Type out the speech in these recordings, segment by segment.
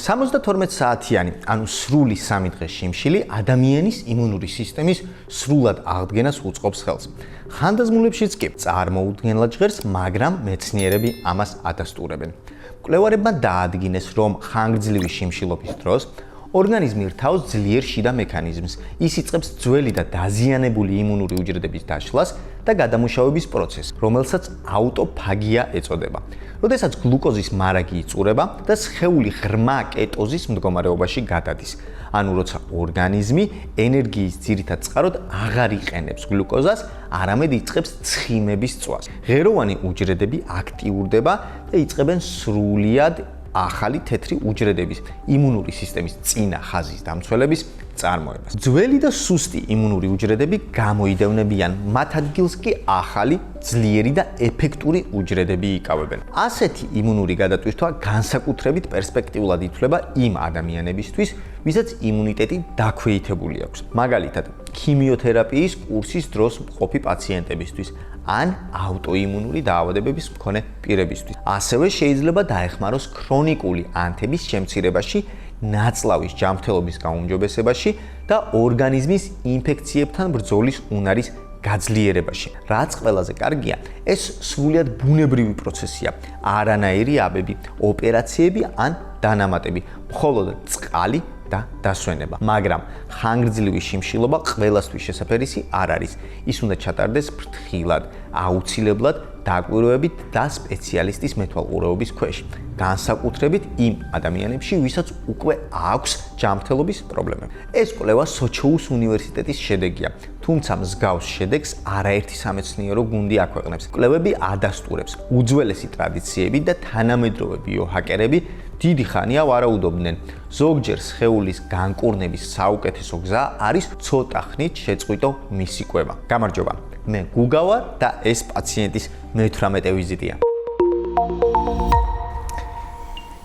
72 საათიანი, ანუ სრული 3 დღის შიმშილი ადამიანის იმუნური სისტემის სრულად აღდგენას უწყობს ხელს. ხანდაზმულებშიც კი წარმოუდგენლად ჟღერს, მაგრამ მეცნიერები ამას ადასტურებენ. მკვლევარებმა დაადგინეს, რომ ხანგრძლივი შიმშილობის დროს ორგანიზმი რთავს ძლიერ შიდა მექანიზმს. ის იწყებს ძველი და დაზიანებული იმუნური უჯრედების დაშლას და გადამუშავების პროცესს, რომელსაც აუტოფაგია ეწოდება. როდესაც გლუკოზის მარაგი იწურება და სხეული ღრმა კეტოზის მდგომარეობაში გადადის. ანუ როცა ორგანიზმი ენერგიის ძირითად წყაროდ აღარ იყენებს გლუკოზას, არამედ იწყებს ცხიმების წვას. ღეროვანი უჯრედები აქტიურდება და იწყებენ სრულიად ახალი თეთრი უჯრედების იმუნური სისტემის წინა ხაზის დამცველების წარმოებას. ძველი და სუსტი იმუნური უჯრედები გამოიდევნებიან, მათ ადგილს კი ახალი, ძლიერი და ეფექტური უჯრედები იკავებენ. ასეთი იმუნური გადატვირთვა განსაკუთრებით პერსპექტიულად ითვლება იმ ადამიანებისთვის, ვისაც იმუნიტეტი დაქვეითებული აქვს. მაგალითად, ქიმიოთერაპიის კურსის დროს მყოფი პაციენტებისთვის ან აუტოიმუნური დაავადებების მქონე პირებისთვის. ასევე შეიძლება დაეხმაროს ქრონიკული ანთების შემცირებაში, ნაწლავის ჯანმრთელობის გაუმჯობესებაში და ორგანიზმის ინფექციებთან ბრძოლის უნარის გაძლიერებაში. რაც ყველაზე კარგია, ეს სრულიად ბუნებრივი პროცესია. არანაირი აბები, ოპერაციები ან დანამატები, მხოლოდ წყალი და დასვენება. მაგრამ ხანგრძლივი შიმშილობა ყველასთვის შესაფერისი არ არის. ის უნდა ჩატარდეს ფრთხილად, აუცილებლად დაკვირვებით და სპეციალისტის მეთვალყურეობის ქვეშ. განსაკუთრებით იმ ადამიანებში, ვისაც უკვე აქვს ჯანმრთელობის პრობლემები. ეს კვლევა სოჩოუს უნივერსიტეტის შედეგია, თუმცა მსგავს შედეგს არაერთი სამეცნიერო გუნდი აქვეყნებს. კვლევები ადასტურებს, უძველესი ტრადიციები და თანამედროვე ბიოჰაკერები დიდი ხანია ვარაუდობდნენ. ზოგჯერ სხეულის განკურნების საუკეთესო გზა არის ცოტა ხნით შეწყვიტო მისი კვება. გამარჯობა, მე გუგა ვარ და ეს პაციენტის მე-18 ვიზიტია.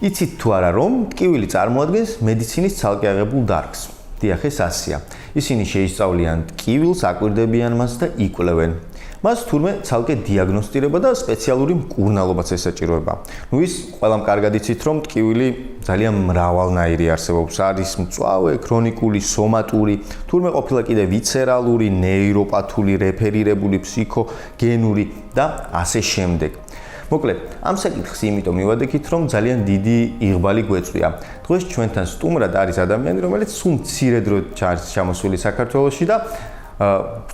იცით თუ არა, რომ ტკივილი წარმოადგენს მედიცინის ცალკე აღებულ დარგს? დიახ, ეს ასეა. ისინი შეისწავლიან ტკივილს, აკვირდებიან მას და იკვლევენ. მას თურმე ცალკე დიაგნოსტირება და სპეციალური მკურნალობაც ესაჭიროება. ის ყველამ კარგად იცით, რომ ტკივილი ძალიან მრავალნაირი არსებობს. არის მწვავე, ქრონიკული, სომატური, თურმე ყოფილა კიდე ვიცერალური, ნეიროპათული, რეფერირებული, ფსიქოგენური და ასე შემდეგ. მოკლედ, ამ საკითხს იმიტომ მივადექით, რომ ძალიან დიდი იღბალი გვეწვია. დღეს ჩვენთან სტუმრად არის ადამიანი, რომელიც სულ მცირე დრო ჩარს ჩამოსული საქართველოში და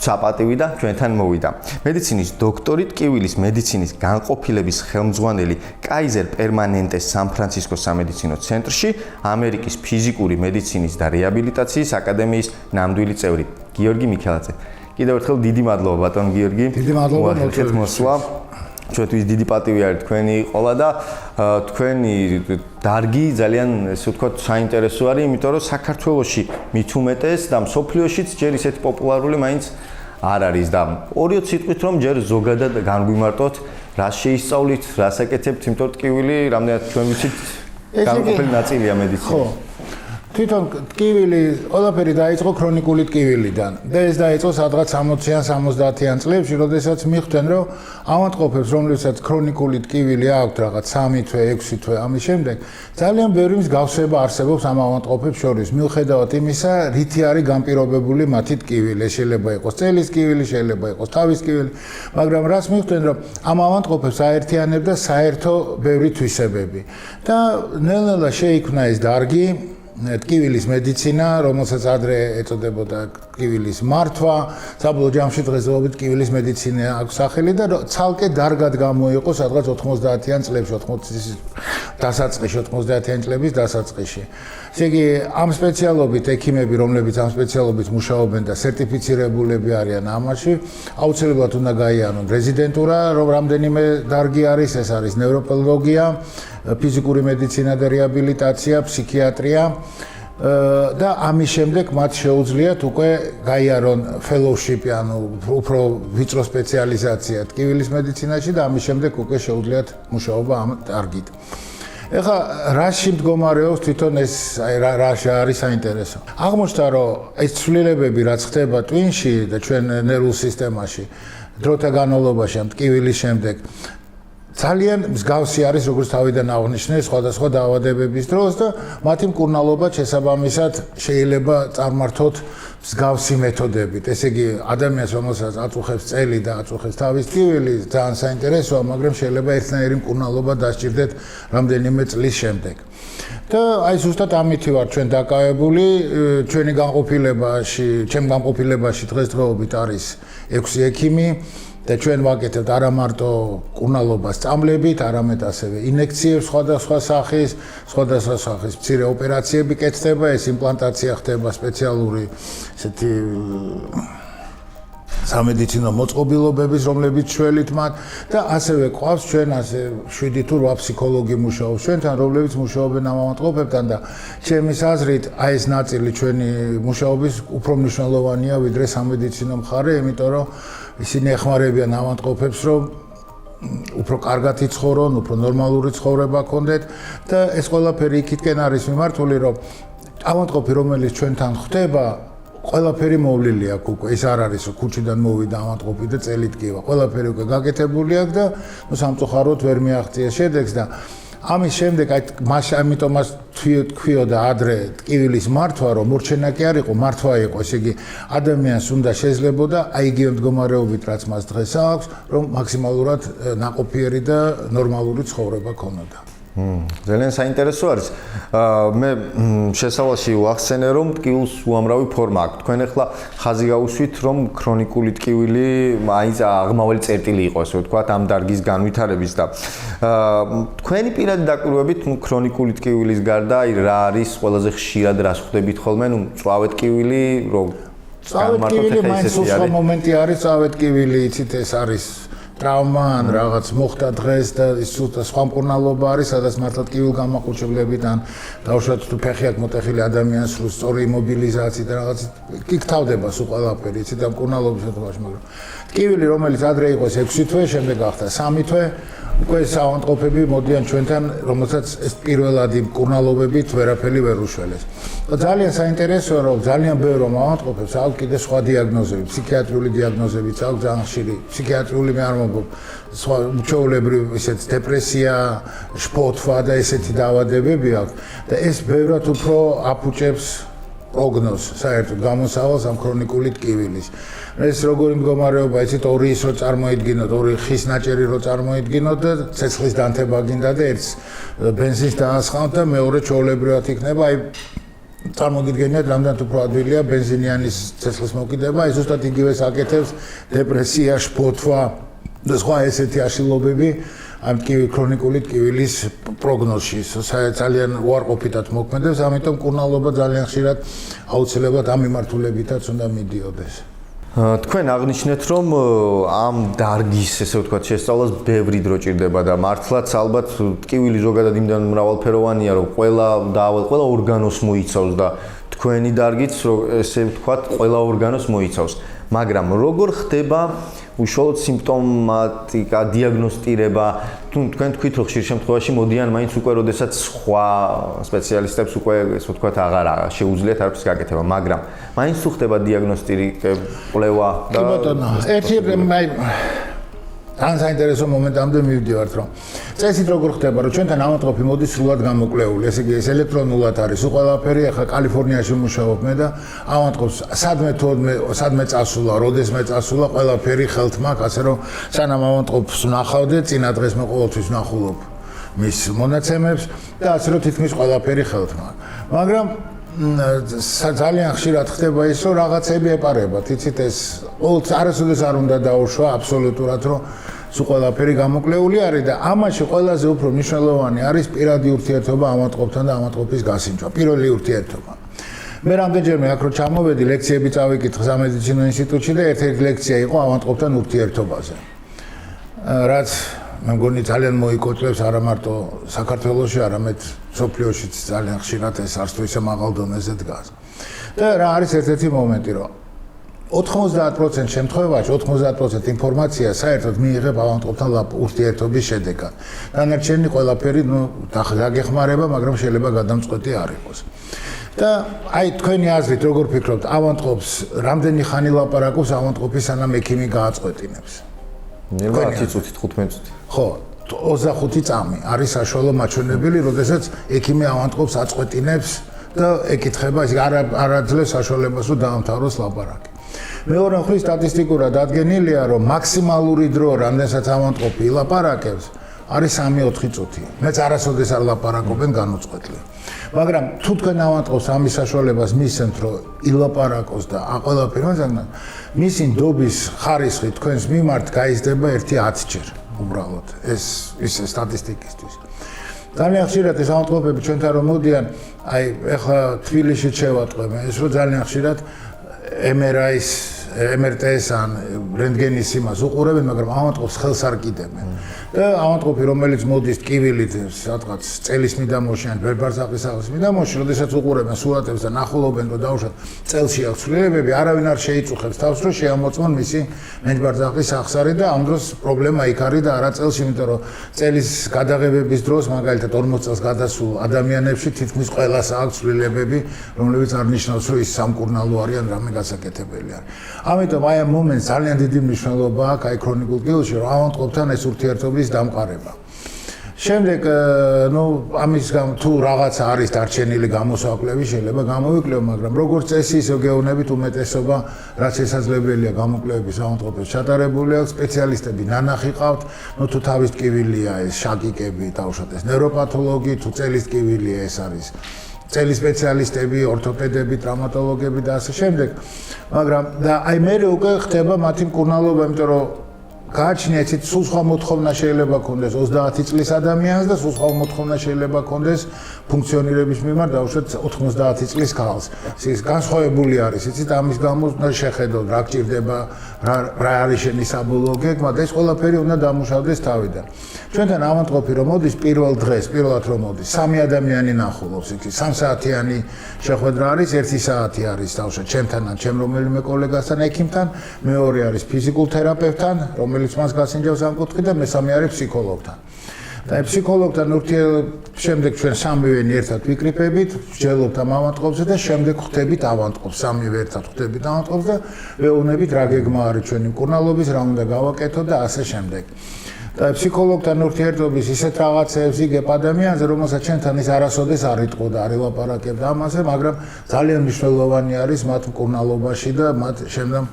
საპატივი და ჩვენთან მოვიდა. მედიცინის დოქტორი, ტკივილის მედიცინის განყოფილების ხელმძღვანელი კაიზერ პერმანენტეს სან-ფრანცისკოს სამედიცინო ცენტრში, ამერიკის ფიზიკური მედიცინის და რეაბილიტაციის აკადემიის ნამდვილი წევრი, გიორგი მიქელაძე. კიდევ ერთხელ დიდი მადლობა ბატონ გიორგი. დიდი მადლობა მოსვლა. ჩვენთვის დიდი პატივი არის თქვენი ყოლა და თქვენი დარგი ძალიან, ესე ვთქვათ, საინტერესო არის, იმიტომ რომ საქართველოში მით უმეტეს და მსოფლიოშიც ჯერ ისეთი პოპულარული მაინც არ არის და ორიო სიტყვით რომ ჯერ ზოგადად განგვიმარტოთ, რა შეისწავლით, რა საკეთებთ, იმიტომ რომ ტკივილი რამდენად ჩვენ ვიცით განყოფილი ნაწილია მედიცინის. თვითონ ტკივილი ყველაფერი დაიწყო ქრონიკული ტკივილიდან და ეს დაიწყო სადღაც 60-იან 70-იან წლებში, როდესაც მიხვდნენ, რომ ავადმყოფებს, რომლებსაც ქრონიკული ტკივილი აქვთ რაღაც 3 თვე, 6 თვე, ამის შემდეგ ძალიან ბევრი მსგავსება არსებობს ამ ავადმყოფებს შორის, მიუხედავად იმისა, რითი არის განპირობებული მათი ტკივილი. შეიძლება იყოს წელის ტკივილი, შეიძლება იყოს თავის ტკივილი, მაგრამ რაც მიხვდნენ, რომ ამ ავადმყოფებს აერთიანებდა საერთო ბევრი თვისებები და ნელ-ნელა შეიქმნა ეს დარგი ტკივილის მედიცინა, რომელსაც ადრე ეწოდებოდა ტკივილის მართვა, საბოლოო ჯამში დღესდღეობით ტკივილის მედიცინა აქვს სახელი და ცალკე დარგად გამოიყო სადღაც 90-იან წლებში, 80-ის დასაწყისში, 90-იან წლების დასაწყისში. ესე იგი, ამ სპეციალობით ექიმები, რომლებიც ამ სპეციალობით მუშაობენ და სერტიფიცირებულები არიან ამაში, აუცილებლად უნდა გაიარონ რეზიდენტურა, რომ რამდენიმე დარგი არის, ეს არის ნევროპათოლოგია, ფიზიკური მედიცინა და რეაბილიტაცია, ფსიქიატრია და ამის შემდეგ მათ შეუძლიათ უკვე გაიარონ fellowship-ი, ანუ უფრო ვიწრო სპეციალიზაცია ტკივილის მედიცინაში და ამის შემდეგ უკვე შეუძლიათ მუშაობა ამ დარგით. ეხლა რაში მდგომარეობს თვითონ ეს რა არის საინტერესო. აღმოჩნდა, რომ ეს ცვლილებები რაც ხდება ტვინში და ჩვენ ნერვულ სისტემაში დროთა განმავლობაში ამ ტკივილის შემდეგ ძალიან მსგავსი არის როგორც თავიდან აღნიშნე სხვადასხვა დაავადებების დროს და მათი მკურნალობა შესაბამისად შეიძლება წარმართოთ მსგავსი მეთოდებით. ესე იგი, ადამიანს რომელსაც აწუხებს წელი და აწუხებს თავის ტკივილი, ძალიან საინტერესოა, მაგრამ შეიძლება ერთნაირი მკურნალობა დასჭირდეთ რამდენიმე წლის შემდეგ. და აი ზუსტად ამითი ვარ ჩვენ დაკავებული, ჩვენი ჩემ განყოფილებაში დღესდღეობით არის 6 ექიმი და ჩვენ ვაკეთებთ არა მარტო მკურნალობას წამლებით, არამედ ასევე ინექციებს სხვადასხვა სახის, მცირე ოპერაციები კეთდება, ეს იმპლანტაცია ხდება სპეციალური ესეთი სამედიცინო მოწყობილობების, რომლებიც შველით მათ და ასევე ყავს ჩვენ ასე 7 თუ 8 ფსიქოლოგი მუშაობს ჩვენთან, რომლებიც მუშაობენ ამ ავადმყოფებთან და ჩემის აზრით აი ეს ნაწილი ჩვენი მუშაობის უფრო მნიშვნელოვანია ვიდრე სამედიცინო მხარე, იმიტომ რომ ისინი ეხმარებიან ავადმყოფებს, რომ უფრო კარგად იცხოვრონ, უფრო ნორმალური ცხოვრება ჰქონდეთ და ეს ყველაფერი იქითკენ არის მიმართული, რომ ავადმყოფი, რომელიც ჩვენთან ხდება, ყველაფერი მოვლილი აქვს უკვე. ეს არ არის, რომ ქუჩიდან მოვიდა ავადმყოფი და წელი დგება. ყველაფერი უკვე გაკეთებული აქვს და სამწუხაროდ ვერ მიაღწიეს შედეგს და ამის შემდეგ ამიტომ თქვიოდა ადრე ტკივილის მართვა, რომ მორჩენა კი არ იყო, მართვა იყო. ესე იგი, ადამიანს უნდა შეძლებოდა აი იგივე მდგომარეობით, რაც მას დღეს აქვს, რომ მაქსიმალურად ნაყოფიერი და ნორმალური ცხოვრება ქონოდა. ძალიან საინტერესო არის. მე შესავალში ვახსენე, რომ ტკივილს უამრავი ფორმა აქვს. თქვენ ახლა ხაზი გაუსვით, რომ ქრონიკული ტკივილი აი აღმავალი წერტილი იყო, ასე ვთქვათ, ამ დარგის განვითარების და თქვენი პირადი დაკვირვებით, ქრონიკული ტკივილის გარდა აი რა არის ყველაზე ხშირად რას ხვდებით ხოლმე, მწვავე ტკივილი, რომ წავედკივილი მაინც სხვა მომენტი არის, წავედკივილი, იცით, ეს არის ტრავმა ან რაღაც მოხდა დღეს და ის სხვა მკურნალობა არის, სადაც მართლა ტკივილ გამაყუჩებლებით ან დავუშვათ თუ ფეხი აქვს მოტეხილი ადამიანს სულ სწორი იმობილიზაციით და რაღაც იქ თავდება სულ ყველაფერი, იცით, და მკურნალობის შემთხვევაში, მაგრამ ტკივილი, რომელიც ადრე იყო 6 თვე, შემდეგ გახდა 3 თვე, უკვე ავადმყოფები მოდიან ჩვენთან, რომელსაც ეს პირველადი მკურნალობებით ვერაფერი ვერ უშველეს. ძალიან საინტერესოა, რომ ძალიან ბევრ ავადმყოფებს აქვს კიდე სხვა დიაგნოზები, ფსიქიატრიული დიაგნოზებიც აქვს ძალიან ხშირი, ფსიქიატრიული მე არ მოგობ, სხვა ჩვეულებრივი ისეთ დეპრესია, შფოთვა და ესეთი დაავადებები აქვს და ეს ბევრად უფრო აფუჭებს პროგნოზს, საერთოდ გამოსავალს ამ ქრონიკული ტკივილის. ეს როგორი მდგომარეობა, იცით, ორი ის რო წარმოიდგინოთ, ორი ხის ნაჭერი რო წარმოიდგინოთ და ცეცხლის დანთება გინდა და ერთს ბენზინს დაასხამთ და მეორე ჩვეულებრივად იქნება, აი წარმოგიდგენიათ, რამდენად უფრო ადვილია ბენზინიანის ცეცხლის მოკიდება, ეს ზუსტად იგივეს აკეთებს დეპრესია, შფოთვა და სხვა ესეთი აშლილობები ამ ქრონიკული ტკივილის პროგნოზში ძალიან უარყოფითად მოქმედებს, ამიტომ მკურნალობა ძალიან ხშირად აუცილებლად ამ მიმართულებითაც უნდა მიდიოდეს. თქვენ აღნიშნეთ, რომ ამ დარგის, ესე ვთქვათ, შესწავლას ბევრი დრო ჭირდება და მართლაც ალბათ ტკივილი ზოგადად იმდან მრავალფეროვანია, რომ ყველა ორგანოს მოიცავს და თქვენი დარგიც, ესე ვთქვათ, ყველა ორგანოს მოიცავს. მაგრამ როგორ ხდება უშუალოდ სიმპტომატიკა, დიაგნოსტირება? თქვენ თქვით, რომ ხშირ შემთხვევაში მოდიან მაინც უკვე, როდესაც სხვა სპეციალისტებს უკვე, ესე ვთქვათ, აღარ შეუძლიათ არაფრის გაკეთება, მაგრამ მაინც თუ ხდება დიაგნოსტირება, კვლევა და ერთი ძალიან საინტერესო მომენტამდე მივდივართ, რომ წესით როგორ ხდება, რომ ჩვენთან ავადმყოფი მოდის სრულად გამოკლეული, ესე იგი ეს ელექტრონულად არის, ყველაფერი, ახლა კალიფორნიაში მუშაობ მე და ავადმყოფს სადმე წასულა, როდესმე წასულა, ყველაფერი ხელთ მაქვს, ასე რომ სანამ ავადმყოფს ვნახავდე, წინა დღეს მე ყოველთვის ვნახულობ მის მონაცემებს და ასე რომ თითქმის ყველაფერი ხელთ მაქვს. მაგრამ ძალიან ხშირად ხდება ის, რომ რაღაცები ეპარებათ, იცით, ეს არასოდეს არ უნდა დაუშვა აბსოლუტურად, რომ სულ ყველაფერი გამოკლეული არის და ამაში ყველაზე უფრო მნიშვნელოვანი არის პირადი ურთიერთობა ავადმყოფთან და ავადმყოფის გასინჯვა, პირველი ურთიერთობა. მე რამდენჯერმე აქ რო ჩამოვედი, ლექციები წავიკითხე სამედიცინო ინსტიტუტში და ერთ-ერთი ლექცია იყო ავადმყოფთან ურთიერთობაზე. რაც მე მგონი ძალიან მოიკოწლებს არა მარტო საქართველოში, არამედ სოფლიოშიც ძალიან ხშირად ეს არც თუ ისე მაღალ დონეზე დგას. და რა არის ერთ-ერთი მომენტი, რომ 90% შემთხვევაში 90% ინფორმაცია საერთოდ მიიღებ ავადმყოფთან ურთიერთობის შედეგად. დანარჩენი ყველაფერი დაგეხმარება, მაგრამ შეიძლება გადამწყვეტი არ იყოს. და აი თქვენი აზრით როგორ ფიქრობთ, ავადმყოფს რამდენი ხანი ლაპარაკობს ავადმყოფის სანამ ექიმი გააწყვეტინებს? ნელა 10 წუთი, 15 წუთი. ხო, 25 წამი არის საშუალო მაჩვენებელი, როდესაც ექიმი ავანტყოფს აწყვეტინებს და ეკითხება, არ აძლევს საშუალებას, რომ დაამთავროს ლაპარაკი. მეორე მხრივ სტატისტიკურად ადგენილია, რომ მაქსიმალური დრო, რამდენსაც ავანტყოფი ილაპარაკებს, არის 3-4 წუთი. მეც არასოდეს არ ლაპარაკობენ განუწყვეტლი. მაგრამ თუ თქვენ ავანტყოფს ამის საშუალებას მისცემთ, რომ ილაპარაკოს და ყველაფერი მაგან, მისი ნდობის ხარისხი თქვენს მიმართ გაიზრდება 1-10 ჯერ. უბრალოდ ეს სტატისტიკისთვის. ძალიან ხშირად ეს ავანტყოფები ჩვენთან რომ მოდიან, აი ეხლა თბილისში შევატყვე, ეს რომ ძალიან ხშირად MRT-ს ან რენტგენის იმას უყურებენ, მაგრამ ავანტყოფს ხელს არ კიდებენ. და ავანტყოფი რომელიც მოდის ტკივილით სადღაც წელის მიდამოში ან ბერბარსაყის სახის მიდამოში, როდესაც უყურებენ სურათებს და ნახულობენ, რომ დაუშვათ წელში აქვს ცვლილებები, არავინ არ შეიწუხებს თავს, რომ შეამოწმონ მისი ბერბარსაყის სახსარი და ამ დროს პრობლემა იქ არის და არა წელში, იმიტომ რომ წელის გადაღებების დროს მაგალითად 40 წელს გადასულ ადამიანებში თითქმის ყველას აქვს ცვლილებები, რომლებიც არ ნიშნავს, რომ ის სამკურნალო არის ან რამე გასაკეთებელი არის. ამიტომ აი ამ მომენტს ძალიან დიდი მნიშვნელობა აქვს აი ქრონიკულ კიბილში, რომ ავანტყოფთან ეს ურთიერთობის დამყარება. შემდეგ, ამის გამო თუ რაღაცა არის დარჩენილი გამოსაკლები, შეიძლება გამოვიკლებ, მაგრამ როგორც წესი, ისე გეუბნებით უმეტესობა, რაც შესაძლებელია გამოკვლევების ავანტყოფებს ჩატარებული აქვს, სპეციალისტები ნანახი ყავთ, თუ თავის ტკივილია ეს შაკიკები, დაუშვათ ეს ნეიროპათოლოგი, თუ წელის ტკივილია ეს არის წელის სპეციალისტები, ორთოპედები, ტრავმატოლოგები და ასე შემდეგ. მაგრამ და აი მე უკვე ხდება მათი მკურნალობა, იმიტომ რომ გააჩნია ისეთ სულ სხვა მოთხოვნა შეიძლება ქონდეს 30 წლის ადამიანს და სულ სხვა მოთხოვნა შეიძლება ქონდეს ფუნქციონირების მიმართ დაუშვათ 90 წლის ქალს. ის განსხვავებული არის, იცით, ამის გამო უნდა შეხედოთ რა გჭირდება, რა არის შენი საბოლოო გეგმა და ეს ყველაფერი უნდა დამუშავდეს თავიდან. ჩვენთან ავანტყოფი რომ მოდის პირველ დღეს, პირველად რომ მოდის, 3 ადამიანი ნახულობს, იქ 3 საათიანი შეხვედრა არის, 1 საათი არის დაუშვათ ჩემთან ან ჩემ რომელიმე კოლეგასთან, ექიმთან, მეორე არის ფიზიკურ თერაპევტთან, რომელიც მას გასინჯავს ამ კუთხით და მესამე არის ფსიქოლოგთან. და ფსიქოლოგთან ურთიერთობის შემდეგ ჩვენ სამივენი ერთად ვიკრიფებით, ვსჯელობთ ამ ავანტყოფს და შემდეგ ხვდებით ავანტყოფს, სამივე ერთად ხვდებით ავანტყოფს და ვეუბნებით რა გეგმა არის ჩვენი მკურნალობის, რა უნდა გავაკეთოთ და ასე შემდეგ. და ფსიქოლოგთან ურთიერთობის ისეთ რაღაცებს იგებ ადამიანზე, რომელსაც ჩვენთან ის არასოდეს არ იტყოდა, არ ელაპარაკებდა ამაზე, მაგრამ ძალიან მნიშვნელოვანი არის მათ მკურნალობაში და მათ შემდგომ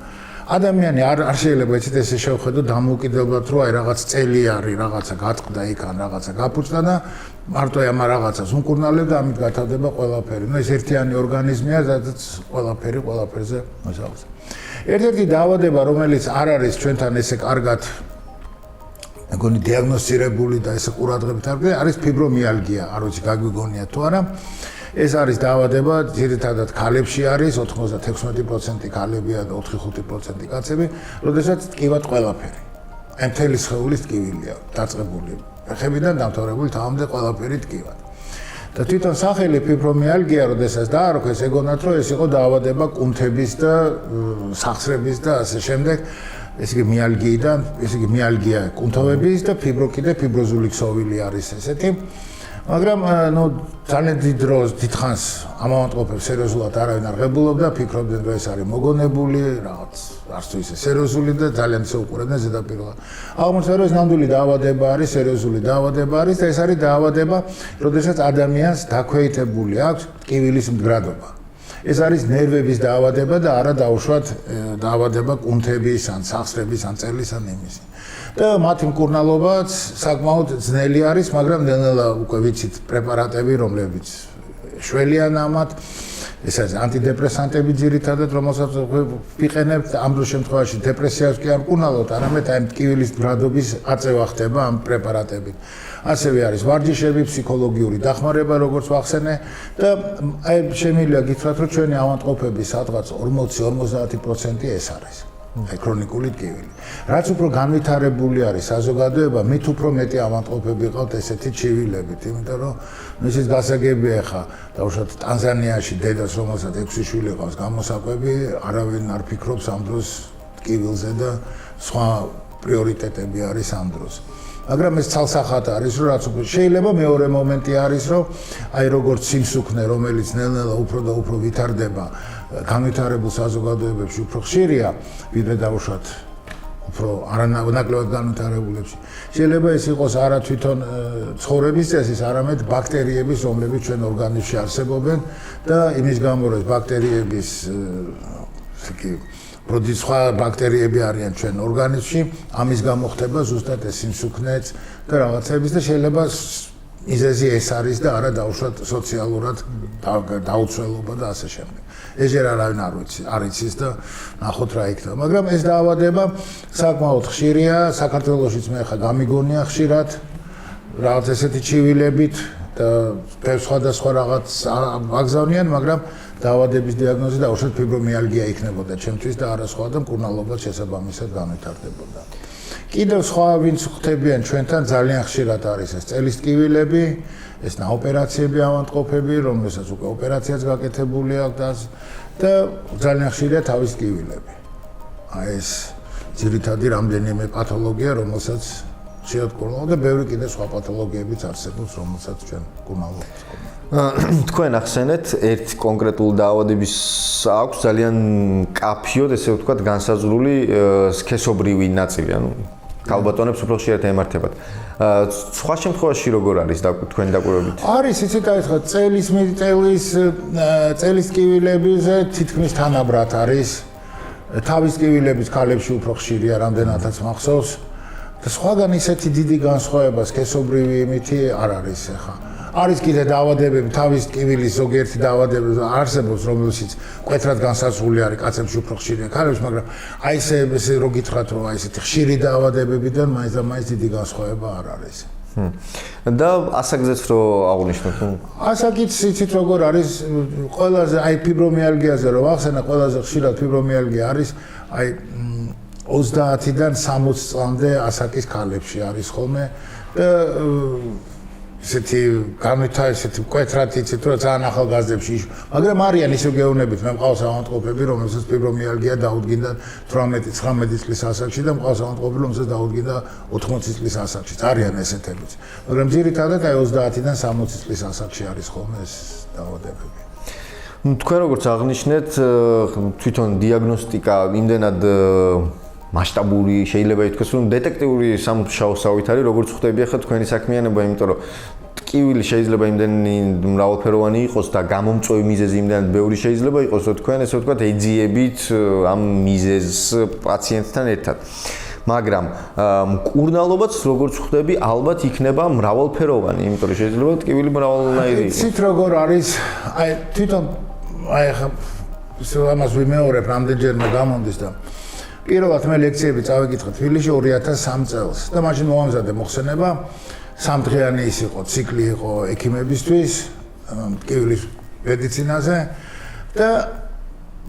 ადამიანი არ შეიძლება იცით ესე შევხედო დამოუკიდებლად, რომ აი რაღაც წელი არის, რაღაცა გაწყდა იქ ან რაღაცა გაფუჭდა და მარტო ამ რაღაცას უმკურნალებ და ამით გათავდება ყველაფერი. ეს ერთიანი ორგანიზმია, სადაც ყველაფერზე მოსავს. ერთ-ერთი დაავადება, რომელიც არ არის ჩვენთან ესე კარგად მეგონი დიაგნოსტირებული და ესე ყურადღებით არის ფიბრომიალგია, არ ვიცი გაგვიგონია თუ არა. ეს არის დაავადება, ძირითადად ქალებში არის, 96% ქალებია და 4-5% კაცები, როდესაც ტკივათ ყველაფერი. აი მთელი სხეულის ტკივილია, დაწყებული ფეხებიდან დამთავრებული თავამდე ყველაფერი ტკივათ. და თვითონ სახელი ფიბრომიალგია, როდესაც დაარქვეს, ეგონათ, რომ ეს იყო დაავადება კუნთების და სახსრების და ასე შემდეგ. ესე იგი მიალგიიდან, ესე იგი მიალგია კუნთოვების და ფიბრო კიდე ფიბროზული ქსოვილი არის ესეთი. მაგრამ ძალიან დიდ დროს, დიდხანს ამ ავანტყოფებს სერიოზულად არავინ არ ღებულობდა, ფიქრობდნენ, რომ ეს არის მოგონებული, რაღაც არც თუ ისე სერიოზული და ძალიან ისე უყურებდნენ ზედაპირულად. აღმოჩნდა, რომ ეს ნამდვილი დაავადება არის, სერიოზული დაავადება არის და ეს არის დაავადება, როდესაც ადამიანს დაქვეითებული აქვს ტკივილის მდგრადობა. ეს არის ნერვების დაავადება და არა დაუშვათ დაავადება კუნთების, ან სახსრების, ან წელის, ან იმისი. და მათი მკურნალობაც საკმაოდ ძნელი არის, მაგრამ ნელ-ნელა უკვე ვიცით პრეპარატები, რომლებიც შველიან ამათ, ეს არის ანტიდეპრესანტები ძირითადად, რომელსაც ვიყენებთ ამ დროს შემთხვევაში დეპრესიას კი არ მკურნალობთ, არამედ აი ტკივილის მდგრადობის აწევა ხდება ამ პრეპარატებით. ასევე არის ვარჯიშები, ფსიქოლოგიური დახმარება, როგორც ვახსენე და აი შემიძლია გითხრათ, რომ ჩვენი ავანტყოფების სადღაც 40-50% ეს არის. აი ქრონიკული ტკივილი. რაც უფრო განვითარებული არის საზოგადოება, მით უფრო მეტი ავანტყოფები ყავთ ესეთი ჩივილებით, იმიტომ რომ ისიც გასაგებია ხა, დაუშვათ ტანზანიაში დედას, რომელსაც 6 შვილი ყავს, გამოსაკვები, არავინ არ ფიქრობს ამ დროს ტკივილზე და სხვა პრიორიტეტები არის ამ დროს. მაგრამ ეს ცალსახად არის, რომ რაც უფრო შეიძლება მეორე მომენტი არის, რომ აი როგორც სიმსუქნე, რომელიც ნელ-ნელა უფრო და უფრო ვითარდება, განვითარებულ საზოგადოებებში უფრო ხშირია, ვიდრე დაუშვათ უფრო არანაკლებად განვითარებულებში. შეიძლება ეს იყოს არა თვითონ ცხოვრების წესის, არამედ ბაქტერიების, რომლებიც ჩვენ ორგანიზმში არსებობენ და იმის გამო რომ ბაქტერიების პროდუს სხვა ბაქტერიები არიან ჩვენ ორგანიზმში, ამის გამო ხდება ზუსტად ეს სიმსუქნეც და რაღაცების და შეიძლება მიზეზი ეს არის და არა დაუშვათ სოციალურად დაუცველობა და ასე შემდეგ. ეს ჯერ არავინ არ იცის და ნახოთ რა იქნება. მაგრამ ეს დაავადება საკმაოდ ხშირია, საქართველოშიც მე ხა გამიგონია ხშირად რაღაც ესეთი ჩივილებით და სხვადასხვა რაღაც აგზავნიან, მაგრამ დაავადების დიაგნოზი დაუშვათ ფიბრომიალგია იქნებოდა ჩემთვის და არა სხვა და მკურნალობა შესაბამისად განვითარდებოდა. კიდევ სხვა ვინც ხვდებიან ჩვენთან ძალიან ხშირად არის ეს წელის ტკივილები, ეს ნაოპერაციები ავადმყოფები, რომელსაც უკვე ოპერაციაც გაკეთებული აქვს და ძალიან ხშირია თავის ტკივილები. აი ეს ძირითადი რამდენიმე პათოლოგია, რომელსაც ხშირად კურნალობთ და ბევრი კიდევ სხვა პათოლოგიებიც არსებობს, რომელსაც ჩვენ კურნალობთ. თქვენ ახსენეთ ერთ კონკრეტულ დაავადების აქვს ძალიან კაფიოდ, ესე ვთქვათ, განსაზღვრული სქესობრივი ნაწილი, ანუ ქალბატონებს უფრო ხშირად ემართებათ. სხვა შემთხვევაში როგორ არის თქვენი დაკვირვებით? არის, იცით, აი ხო წელის ტკივილებზე თითქმის თანაბრად არის. თავის ტკივილების ქალებში უფრო ხშირია, რამდენადაც მახსოვს. და სხვაგან ისეთი დიდი განსხვავება სქესობრივი იმითი არ არის ახლა. არის კიდე დაავადებები, თავის ტკივილის ზოგიერთი დაავადებები არსებობს, რომელშიც მკვეთრად განსაზღვრული არის კაცებში უფრო ხშირია ქალებში, მაგრამ აი ესე რო გითხრათ, რომ აი ესეთი ხშირი დაავადებებიდან მაინც დიდი განსხვავება არ არის. და ასაკზეც რო აღნიშნოთ. ასაკიც იცით როგორ არის, ყველაზე აი ფიბრომიალგიაზე რო ვახსენე, ყველაზე ხშირად ფიბრომიალგია არის აი 30-დან 60 წლამდე ასაკის ქალებში არის ხოლმე და ესეთი განვითარებული მკვეთრად იცით რომ ძალიან ახალგაზრდებში, მაგრამ არიან ისე გეოვნებით, მე მყავს ავადმყოფები, რომელსაც ფიბრომიალგია დაუდგინდა 18-19 წლის ასაკში და მყავს ავადმყოფები, რომელსაც დაუდგინდა 80 წლის ასაკში. არიან ესეთებიც. მაგრამ ძირითადად აი 30-დან 60 წლის ასაკში არის ხოლმე ეს დაავადებები. თქვენ როგორც აღნიშნეთ, თვითონ დიაგნოსტიკა იმდენად მასშტაბური, შეიძლება ითქვას, რომ დეტექტიური სამუშაოსავით არის, როგორც ხვდები ახლა თქვენი საქმიანობა, იმიტომ რომ ტკივილი შეიძლება იმდენი მრავალფეროვანი იყოს და გამომწვევი მიზეზი იმდენად ბევრი შეიძლება იყოს, რომ თქვენ ესე ვთქვათ, ეძიებით ამ მიზეზს პაციენტთან ერთად. მაგრამ მკურნალობაც როგორც ხვდები, ალბათ იქნება მრავალფეროვანი, იმიტომ რომ შეიძლება ტკივილი მრავალნაირი იყოს. იცით როგორ არის, აი თვითონ აი ხა ამას ვიმეორებ, რამდენჯერმე გამონდის და პირველად მე ლექციები წავიკითხე თბილისში 2003 წელს და მაშინ მომამზადე მოხსენება, 3 დღიანი ის იყო, ციკლი იყო ექიმებისთვის, ტკივილის მედიცინაზე და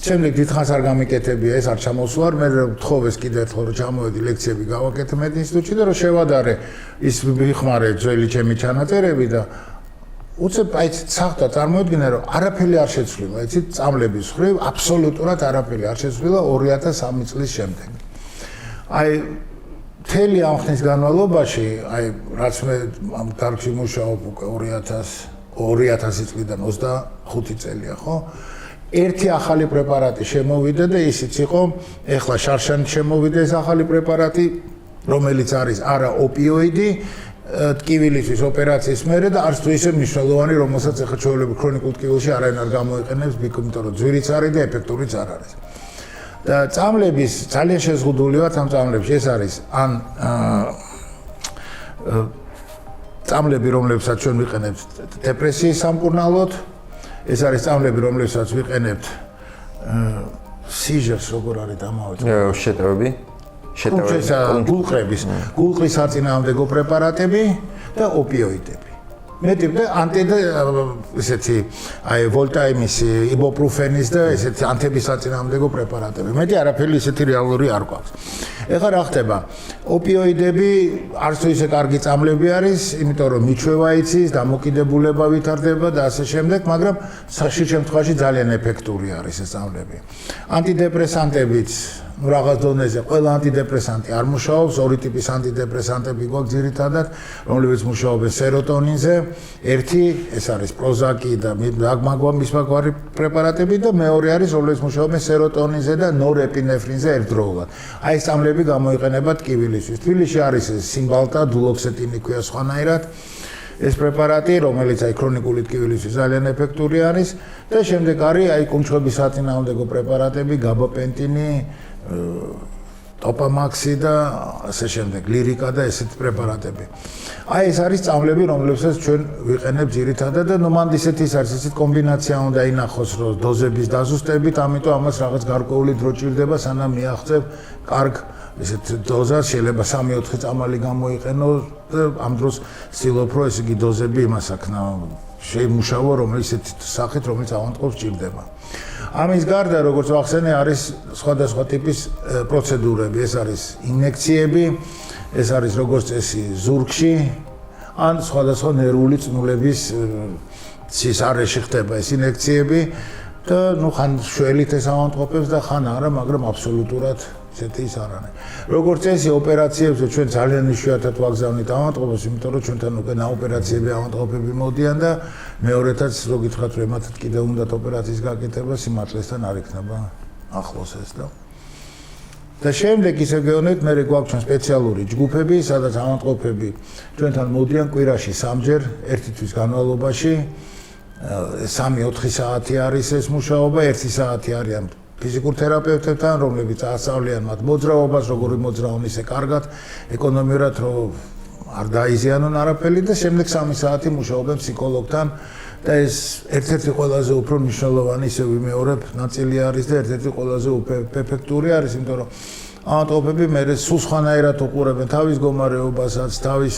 შემდეგ დიდხანს არ გამიკეთებია ეს არ ჩამოსვარ, მე ვთხოვეს კიდევ ერთხელ რომ ჩამოვედი ლექციები გავაკეთე მედინსტიტუტში და რომ შევადარე ის ვიხმარე ძველი ჩემი ჩანაწერები და უცებ აი ცახტა წარმოედგინე რომ არაფერი არ შეცვლილა, იცით, წამლების ხრივ აბსოლუტურად არაფერი არ შეცვლილა 2003 წლის შემდეგ. აი მთელი ამ ხნის განმავლობაში, აი რაც მე ამ დარგში მუშაობ უკვე 2000 წლიდან 25 წელია, ხო? ერთი ახალი პრეპარატი შემოვიდა და ისიც იყო, ეხლა შარშანით შემოვიდა ეს ახალი პრეპარატი, რომელიც არის არა ოპიოიდი, ტკივილისთვის ოპერაციის მერე და არც თუ ისე მნიშვნელოვანი, რომელსაც ახლა ჩვეულებრივ ქრონიკულ ტკივილში არაინ არ გამოიყენებს, იმიტომ რომ ძვირიც არის და ეფექტურიც არ არის. და წამლების ძალიან შეზღუდული ვართ ამ წამლებში, ეს არის ან წამლები, რომლებსაც ჩვენ ვიყენებთ დეპრესიის სამკურნალოდ, ეს არის წამლები, რომლებსაც ვიყენებთ seizures, როგორ არის დამავიწყდა? შეტევები. გულყრების, გულყრის საწინააღმდეგო პრეპარატები და ოპიოიდები. მეტი და ესეთი აი ვოლტაიმის, იბუპროფენის და ესეთი ანთების საწინააღმდეგო პრეპარატები. მეტი არაფერი ესეთი რეალური არ გვაქვს. ეხლა რა ხდება? ოპიოიდები არც თუ ისე კარგი წამლები არის, იმიტომ რომ მიჩვევა იცის, დამოკიდებულება ვითარდება და ასე შემდეგ, მაგრამ ხშირ შემთხვევაში ძალიან ეფექტური არის ეს წამლები. ანტიდეპრესანტებიც რაღაც დონეზე ყველა ანტიდეპრესანტი არ მუშაობს, ორი ტიპის ანტიდეპრესანტები გვაქვს ძირითადად, რომლებიც მუშაობენ სეროტონინზე. ერთი ეს არის პროზაკი და მაგმაგვარი პრეპარატები და მეორე არის რომლებიც მუშაობენ სეროტონინზე და ნორეპინეფრინზე ერთდროულად. აი ეს წამლები გამოიყენება ტკივილისთვის. თბილისში არის სიმბალტა, დულოქსეტინი ქვია სხვანაირად. ეს პრეპარატი, რომელიც აი ქრონიკული ტკივილისთვის ძალიან ეფექტური არის და შემდეგ არის აი კუმჭხების საწინააღმდეგო პრეპარატები, გაბაპენტინი, ტოპამაქსი და ასე შემდეგ, ლირიკა და ესეთი პრეპარატები. აი ეს არის წამლები, რომლებსაც ჩვენ ვიყენებთ ძირითადად და ნუ მანდ ისეთი არის, ესეთი კომბინაცია უნდა ინახოს, რომ დოზების დაზუსტებით, ამიტომ ამას რაღაც გარკვეული დრო ჭირდება, სანამ მიაღწევ კარგ ესეთ დოზას, შეიძლება 3-4 წამალი გამოიყენო და ამ დროს ვცდილობ, რომ ესე იგი დოზები იმას აქნა შეიმუშავა, რომელიც ესეთ სახით, რომელიც ავანტყოფს ჭირდება. ამის გარდა, როგორც ვახსენე, არის სხვადასხვა ტიპის პროცედურები, ეს არის ინიექციები, ეს არის როგორც წესი ზურგში, ან სხვადასხვა ნერვული წნულების სისარეში ხდება ეს ინიექციები და ნუ ხან შველით ეს ავანტყოფებს და ხან არა, მაგრამ აბსოლუტურად ესეთი ის არ არის. როგორც წესი ოპერაციებზე ჩვენ ძალიან იშვიათად ვაგზავნით ავანტყოფებს, იმიტომ რომ ჩვენთან უკვე ნაოპერაციები ავანტყოფები მოდიან და მეორეთაც რო გითხრათ რომ ემათად კიდევ უნდათ ოპერაციის გაკეთება, სიმართლესთან არ იქნება ახლოს ეს და შემდეგ ისე გეუბნებით, მე გვაქვს ჩვენ სპეციალური ჯგუფები, სადაც ავანტყოფები ჩვენთან მოდიან კვირაში 3-ჯერ, ერთი თვის განმავლობაში 3-4 საათი არის ეს მუშაობა, 1 საათი არიან ფიზიკურ თერაპევტებთან, რომლებიც ასწავლიან მათ მოძრაობას, როგორი მოძრაონ ისე კარგად, ეკონომიურად რომ არ დაიზიანონ არაფერი და შემდეგ 3 საათი მუშაობენ ფსიქოლოგთან და ეს ერთ-ერთი ყველაზე უფრო მნიშვნელოვანი ისე ვიმეორებ ნაწილი არის და ერთ-ერთი ყველაზე ეფექტური არის, იმიტომ რომ ავანტყოფები მე სულ სხვანაირად უყურებენ თავის მდგომარეობასაც, თავის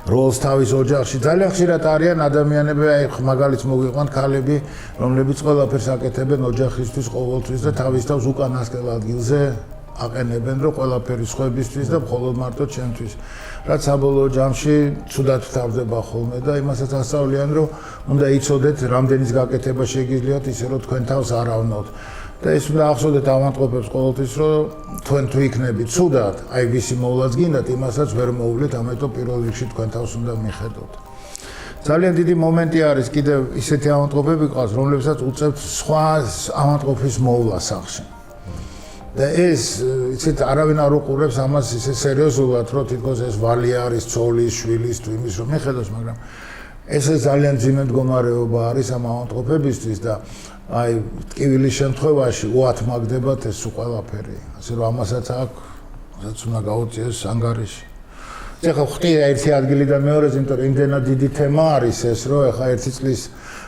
როლს თავის ოჯახში. ძალიან ხშირად არიან ადამიანები, აი მაგალითს მოგიყვანთ ქალები, რომლებიც ყველაფერს აკეთებენ ოჯახისთვის, ყოველთვის და თავის თავს უკანასკნელ ადგილზე აყენებენ, რომ ყველაფერი სხვებისთვის და მხოლოდ მარტო ჩემთვის. რაც საბოლოო ჯამში ცუდად თავდება ხოლმე და იმასაც ასწავლიან, რომ უნდა იცოდეთ, რამდენის გაკეთება შეგიძლიათ, ისე რომ თქვენ თავს არ ავნოთ. და ეს უნდა ახსოვდეთ ავანტყოფებს ყოველთვის, რომ თქვენ თუ იქნებით ცუდად, აი ვისი მოვლაც გინდათ, იმასაც ვერ მოვლით, ამიტომ პირველ რიგში თქვენ თავს უნდა მიხედოთ. ძალიან დიდი მომენტი არის კიდევ ისეთი ავანტყოფები ყავს, რომლებსაც უწევთ სხვა ავანტყოფის მოვლა სახლში. და ეს იცით არავინ არ უყურებს ამას ისე სერიოზულად, რომ თითქოს ეს ვალი არის ცოლის, შვილის თუ იმის რომ მიხედოს, მაგრამ ეს ძალიან ძიმე მდგომარეობა არის ამ ავანტყოფებისთვის და აი ტკივილის შემთხვევაში უათმაგდებათ ეს ყველაფერი. ასე რომ ამასაც აქვს, რასაც უნდა გაუწიოს ანგარიში. ეხლა ხტი ერთი ადგილიდან მეორეზე, იმიტომ რომ იმდენად დიდი თემა არის ეს, რომ ეხლა ერთი წლის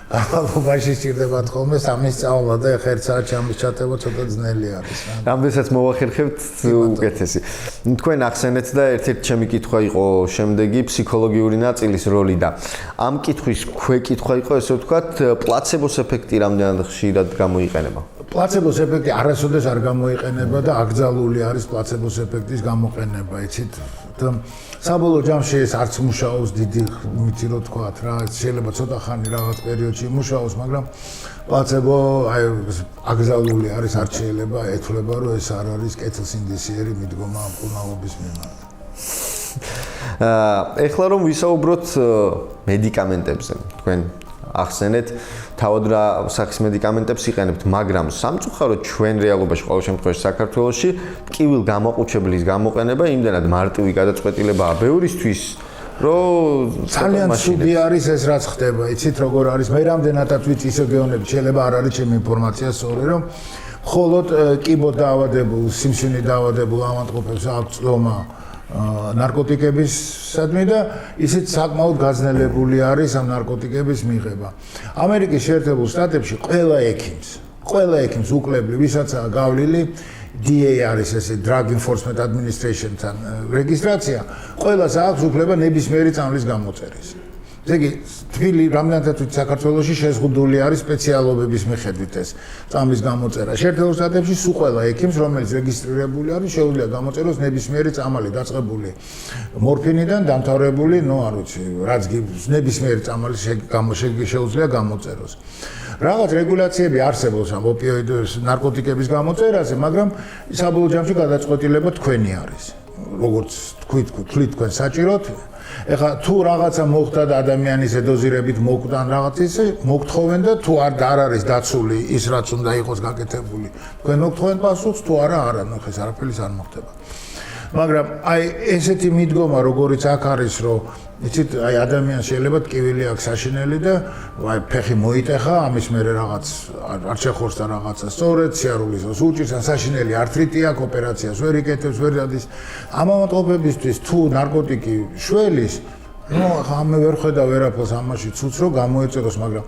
განმავლობაში სჭირდებათ ხოლმე სამის სწავლა და ეხლა ერთ საათში ამის ჩატება ცოტა ძნელი არის. რამდენსაც მოვახერხებთ უკეთესი. თქვენ ახსენეთ და ერთ-ერთი ჩემი კითხვა იყო შემდეგი ფსიქოლოგიური ნაწილის როლი და ამ კითხვის ქვეკითხვა იყო ესე ვთქვათ, პლაცებოს ეფექტი რამდენად ხშირად გამოიყენება? პლაცებოს ეფექტი არასოდეს არ გამოიყენება და აკრძალული არის პლაცებოს ეფექტის გამოყენება, იცით? და საბოლოო ჯამში ეს არც მუშაობს დიდი მითი რო თქვათ რა, შეიძლება ცოტა ხანი რაღაც პერიოდში მუშაობს, მაგრამ პლაცებო აი აკრძალული არის, არ შეიძლება ეთვლება, რომ ეს არ არის კეთილსინდისიერი მიდგომა ამ ყურნალობის მიმართ. ეხლა რომ ვისაუბროთ მედიკამენტებზე, თქვენ ახსენეთ, თავად რა სახის მედიკამენტებს იყენებთ, მაგრამ სამწუხაროდ ჩვენ რეალობაში ყოველ შემთხვევაში საქართველოში ტკივილ გამოყუჩებლის გამოყენება იმდენად მარტივი გადაწყვეტილებაა ბევრისთვის, რომ ძალიან ცუდი არის ეს რაც ხდება, იცით როგორ არის, მე რამდენადაც ვიცი ისე გეუბნები, შეიძლება არ არის ჩემი ინფორმაცია სწორი, რომ მხოლოდ კიბო დაავადებულ, სიმსივნით დაავადებულ ავანტყოფებს აქვს წლომა ნარკოტიკებისადმი და ისიც საკმაოდ გაძნელებული არის ამ ნარკოტიკების მიღება. ამერიკის შეერთებულ შტატებში ყველა ექიმს უკლებლი, ვისაც გავლილი DEA არის ესე Drug Enforcement Administration-თან რეგისტრაცია, ყველას აქვს უფლება ნებისმიერი წამლის გამოწერის. ესე იგი, თბილი რამდენადაც ვიცი საქართველოში შეზღუდული არის სპეციალობების მიხედვით ეს წამლის გამოწერა. შეერთებულ შტატებში სულ ყველა ექიმს, რომელიც რეგისტრირებული არის, შეუძლია გამოწეროს ნებისმიერი წამალი დაწყებული მორფინიდან დამთავრებული, არ ვიცი, რაც ნებისმიერი წამალი შეუძლია გამოწეროს. რაღაც რეგულაციები არსებობს ამ ოპიოიდების ნარკოტიკების გამოწერაზე, მაგრამ საბოლოო ჯამში გადაწყვეტილება თქვენი არის. როგორც თქვით თქვენ საჭიროდ ეხლა თუ რაღაცა მოხდა და ადამიანის დოზირებით მოკვდან რაღაც ისე მოგთხოვენ და თუ არ არის დაცული ის რაც უნდა იყოს გაკეთებული თქვენ მოგთხოვენ პასუხს თუ არა ნუ ხეს არაფერი არ მოხდება მაგრამ აი ესეთი მიდგომა როგორიც აქ არის რომ იცით აი ადამიანს შეიძლება ტკივილი აქვს საშინელი და აი ფეხი მოიტეხა ამის მერე რაღაც არ შეხორს და რაღაცა სწორედ სიარულის უჭირს ან საშინელი ართრიტი აქვს ოპერაციას ვერ იკეთებს ვერ დადის ამ ავადმყოფებისთვის თუ ნარკოტიკი შველის ახლა მე ვერ ხედავ ვერაფერს ამაში ცუც რომ გამოეწეროს მაგრამ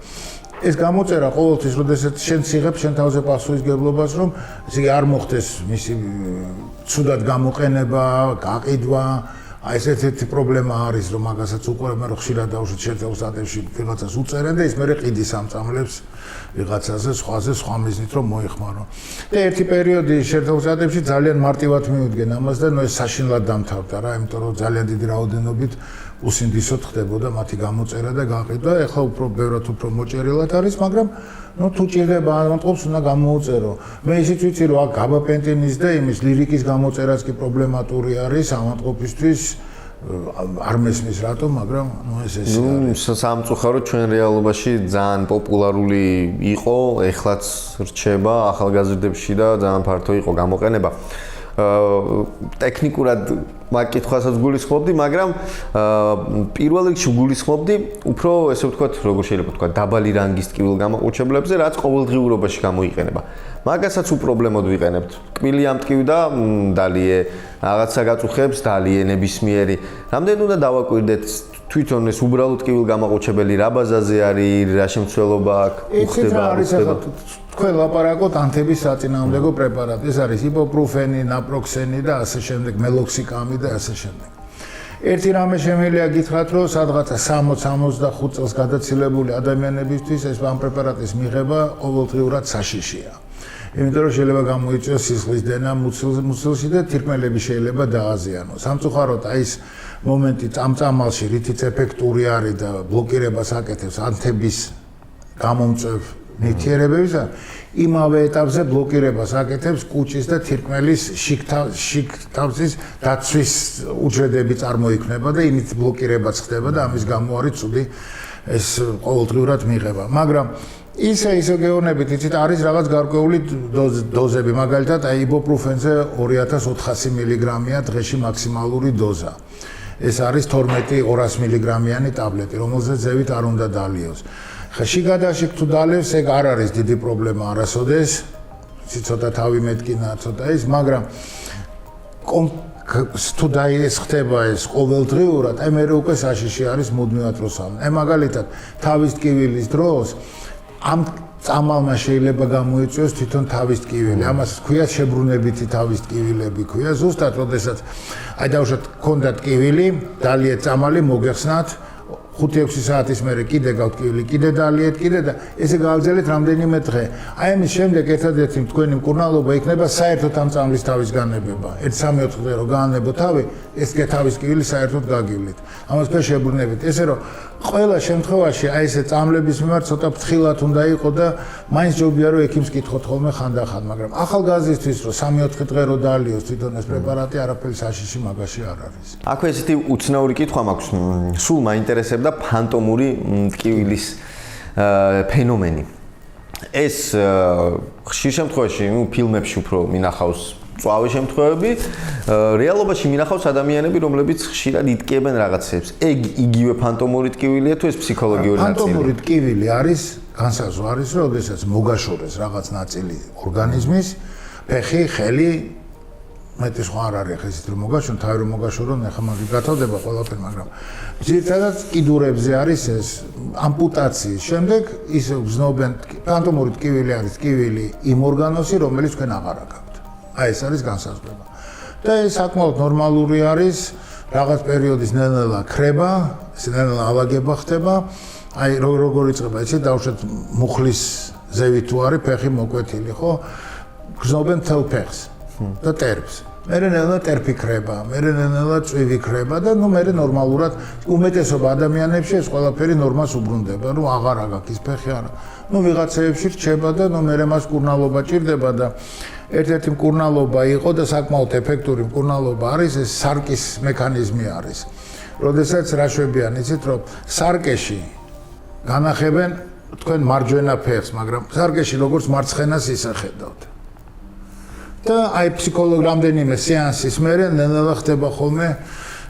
ეს გამოწერა ყოველთვის როდესაც შენ ციღებ შენ თავზე პასუხისგებლობას რომ ესე არ მოხდეს მისი ცუდად გამოყენება გაყიდვა აი ესეთი პრობლემა არის რომ მაგასაც უკვე მე ხშირად დავუშვით შეერთებულ შტატებში ვიღაცას უწერენ და ის მე ყიდის ამ წამლებს ვიღაცაზე სხვა მიზნით რომ მოიხმარო და ერთი პერიოდი შეერთებულ შტატებში ძალიან მარტივად მიუდგენ ამას და ეს საშინლად დამთავრდა რა იმიტომ რომ ძალიან დიდი რაოდენობით უსინდისოდ ხდებოდა მათი გამოწერა და გაყიდვა ეხლა უფრო ბევრად უფრო მოჭერილად არის მაგრამ თუ ჭირდება ამატყობს უნდა გამოუწერო მე ისიც ვიცი რომ აქ გაბაპენტინის და იმის ლირიკის გამოწერაც კი პრობლემატური არის ამატყობისთვის არ მესმის რატომ მაგრამ ეს არის სამწუხაროდ ჩვენ რეალობაში ძალიან პოპულარული იყო ეხლაც რჩება ახალგაზრდებში და ძალიან ფართო იყო გამოყენება ტექნიკურად მაკითხვასაც გულისხმობდი, მაგრამ პირველ რიგში გულისხმობდი უფრო ესე ვთქვათ, როგორ შეიძლება ვთქვათ, დაბალი რანგის ტკივილგამაყუჩებლებზე, რაც ყოველდღიურობაში გამოიყენება. მაგასაც უპრობლემოდ ვიყენებთ. კბილი ამტკივი და დალიე რაღაცა გაწუხებს, დალიე ნებისმიერი. რამდენი უნდა დავაკვირდეთ თვითონ ეს უბრალოდ ტკივილგამაყუჩებელი რა ბაზაზე არის, რა შემცველობა აქვს, ხდება. თქვენ ლაპარაკობთ ანთების საწინააღმდეგო პრეპარატი. ეს არის იბუპროფენი, ნაპროქსენი და ასე შემდეგ, მელოქსიკამი და ასე შემდეგ. ერთი რამე შემიძლია გითხრათ, რომ სადღაცა 60-65 წელს გადაცილებული ადამიანებისთვის ეს ამ პრეპარატის მიღება ყოველდღიურად საშიშია. იმიტომ რომ შეიძლება გამოიწვიოს სისხლის დენა მუცელში და თირკმელები შეიძლება დააზიანოს. სამწუხაროდ აი ეს მომენტი წამწამალში რითიც ეფექტური არის და ბლოკირებას აკეთებს ანთების გამომწვევ ნივთიერებებისა იმავე ეტაპზე ბლოკირებას აკეთებს კუჭის და თირკმელის შიგთავსის დაცვის უჯრედები წარმოიქმნება და იმით ბლოკირებაც ხდება და ამის გამო არის ცუდი ეს ყოველდღიურად მიღება მაგრამ ისე გეონებით იცით არის რაღაც გარკვეული დოზები მაგალითად აი იბუპროფენზე 2400 მგ-ია დღეში მაქსიმალური დოზა ეს არის 1200 მგ-იანი ტაბლეტი რომელზეც ზევით არ უნდა დალიოს შიგადაში თუ დალევს ეგ არ არის დიდი პრობლემა არასოდეს ცოტა თავი მეტკინა ცოტა ის მაგრამ თუ დაიეს ხდება ეს ყოველდღიურად აი მე უკვე საშიში არის მუდმივად როსამ აი მაგალითად თავის ტკივილის დროს ამ წამალმა შეიძლება გამოიწვიოს თვითონ თავის ტკივილი ამას ქვია შებრუნებითი თავის ტკივილები ქვია ზუსტად როდესაც აი დავუშვათ გქონდა ტკივილი დალიეთ წამალი მოგეხსნათ 5-6 საათის მერე კიდე გავტკივილი, კიდე დალიეთ, კიდე და ესე გავაგზავნეთ რამდენიმე დღე. აი ამის შემდეგ ერთადერთი თქვენი მკურნალობა იქნება საერთოდ ამ წამლის თავის განებება. 1-3-4 დღე რო გაანებო თავი, ეს თავის ტკივილი საერთოდ გაგივლით. ამას თქვენ შეbrunებით. ესე რომ ყველა შემთხვევაში აი ესე წამლების მიმართ ცოტა ფრთხილად უნდა იყოს და მაინც ჯობია რომ ექიმს კითხოთ ხოლმე ხანდახან, მაგრამ ახალგაზრდისთვის რომ 3-4 დღე რო დალიოს თვითონ ეს პრეპარატი არაფერი საშიში მაგაში არ არის. აქვე ესეთი უცნაური კითხვა მაქვს. სულ მაინტერესებდა ფანტომური ტკივილის ფენომენი. ეს ხშირ შემთხვევაში, ფილმებში უფრო მინახავს წვავე შემთხვევები, რეალობაში მინახავს ადამიანები, რომლებიც ხშირად იტკიებენ რაღაცებს. ეგ იგივე ფანტომური ტკივილია თუ ეს ფსიქოლოგიური ნაწილი? ფანტომური ტკივილი არის, განსაზღვრა არის, რომ შესაძაც მოგაშორეს რაღაც ნაწილი ორგანიზმის, ფეხი, ხელი მეტი სხვა არ არის ესეთ რომ მოგაშორონ, თავი რომ მოგაშორონ, ახლა მაგით გათავდება ყველაფერი, მაგრამ ძირითადად კიდურებზე არის ეს ამპუტაციის შემდეგ ის გზნობენ ფანტომური ტკივილი არის ტკივილი იმ ორგანოში, რომელიც თქვენ აღარ აგაქვთ. აი ეს არის განსაზღვრება. და ეს საკმაოდ ნორმალური არის, რაღაც პერიოდის ნელ-ნელა ქრება, ნელ-ნელა ავაგება ხდება. აი როგორ იწყება, იცით, დავუშვათ მუხლის ზევით თუ არის ფეხი მოკვეთილი, ხო? გრძნობენ თელ ფეხს და ტერფს. მერე ნელა ტერფი ქრება, მერე ნელა წვივი ქრება და მერე ნორმალურად უმეტესობა ადამიანებში ეს ყველაფერი ნორმას უბრუნდება, აღარ აქვს ფეხი არა. ვიღაცეებში რჩება და მერე მას კურნალობა ჭირდება და ერთ-ერთი მკურნალობა იყო და საკმაოდ ეფექტური მკურნალობა არის ეს სარკის მექანიზმი არის. როდესაც რა შვებიან, იცით, რომ სარკეში განახებენ თქვენ მარჯვენა ფეხს, მაგრამ სარკეში როგორც მარცხენას ისახედავთ. და აი ფსიქოლოგი რამდენიმე სეანსის მერე ნელა ხდება ხოლმე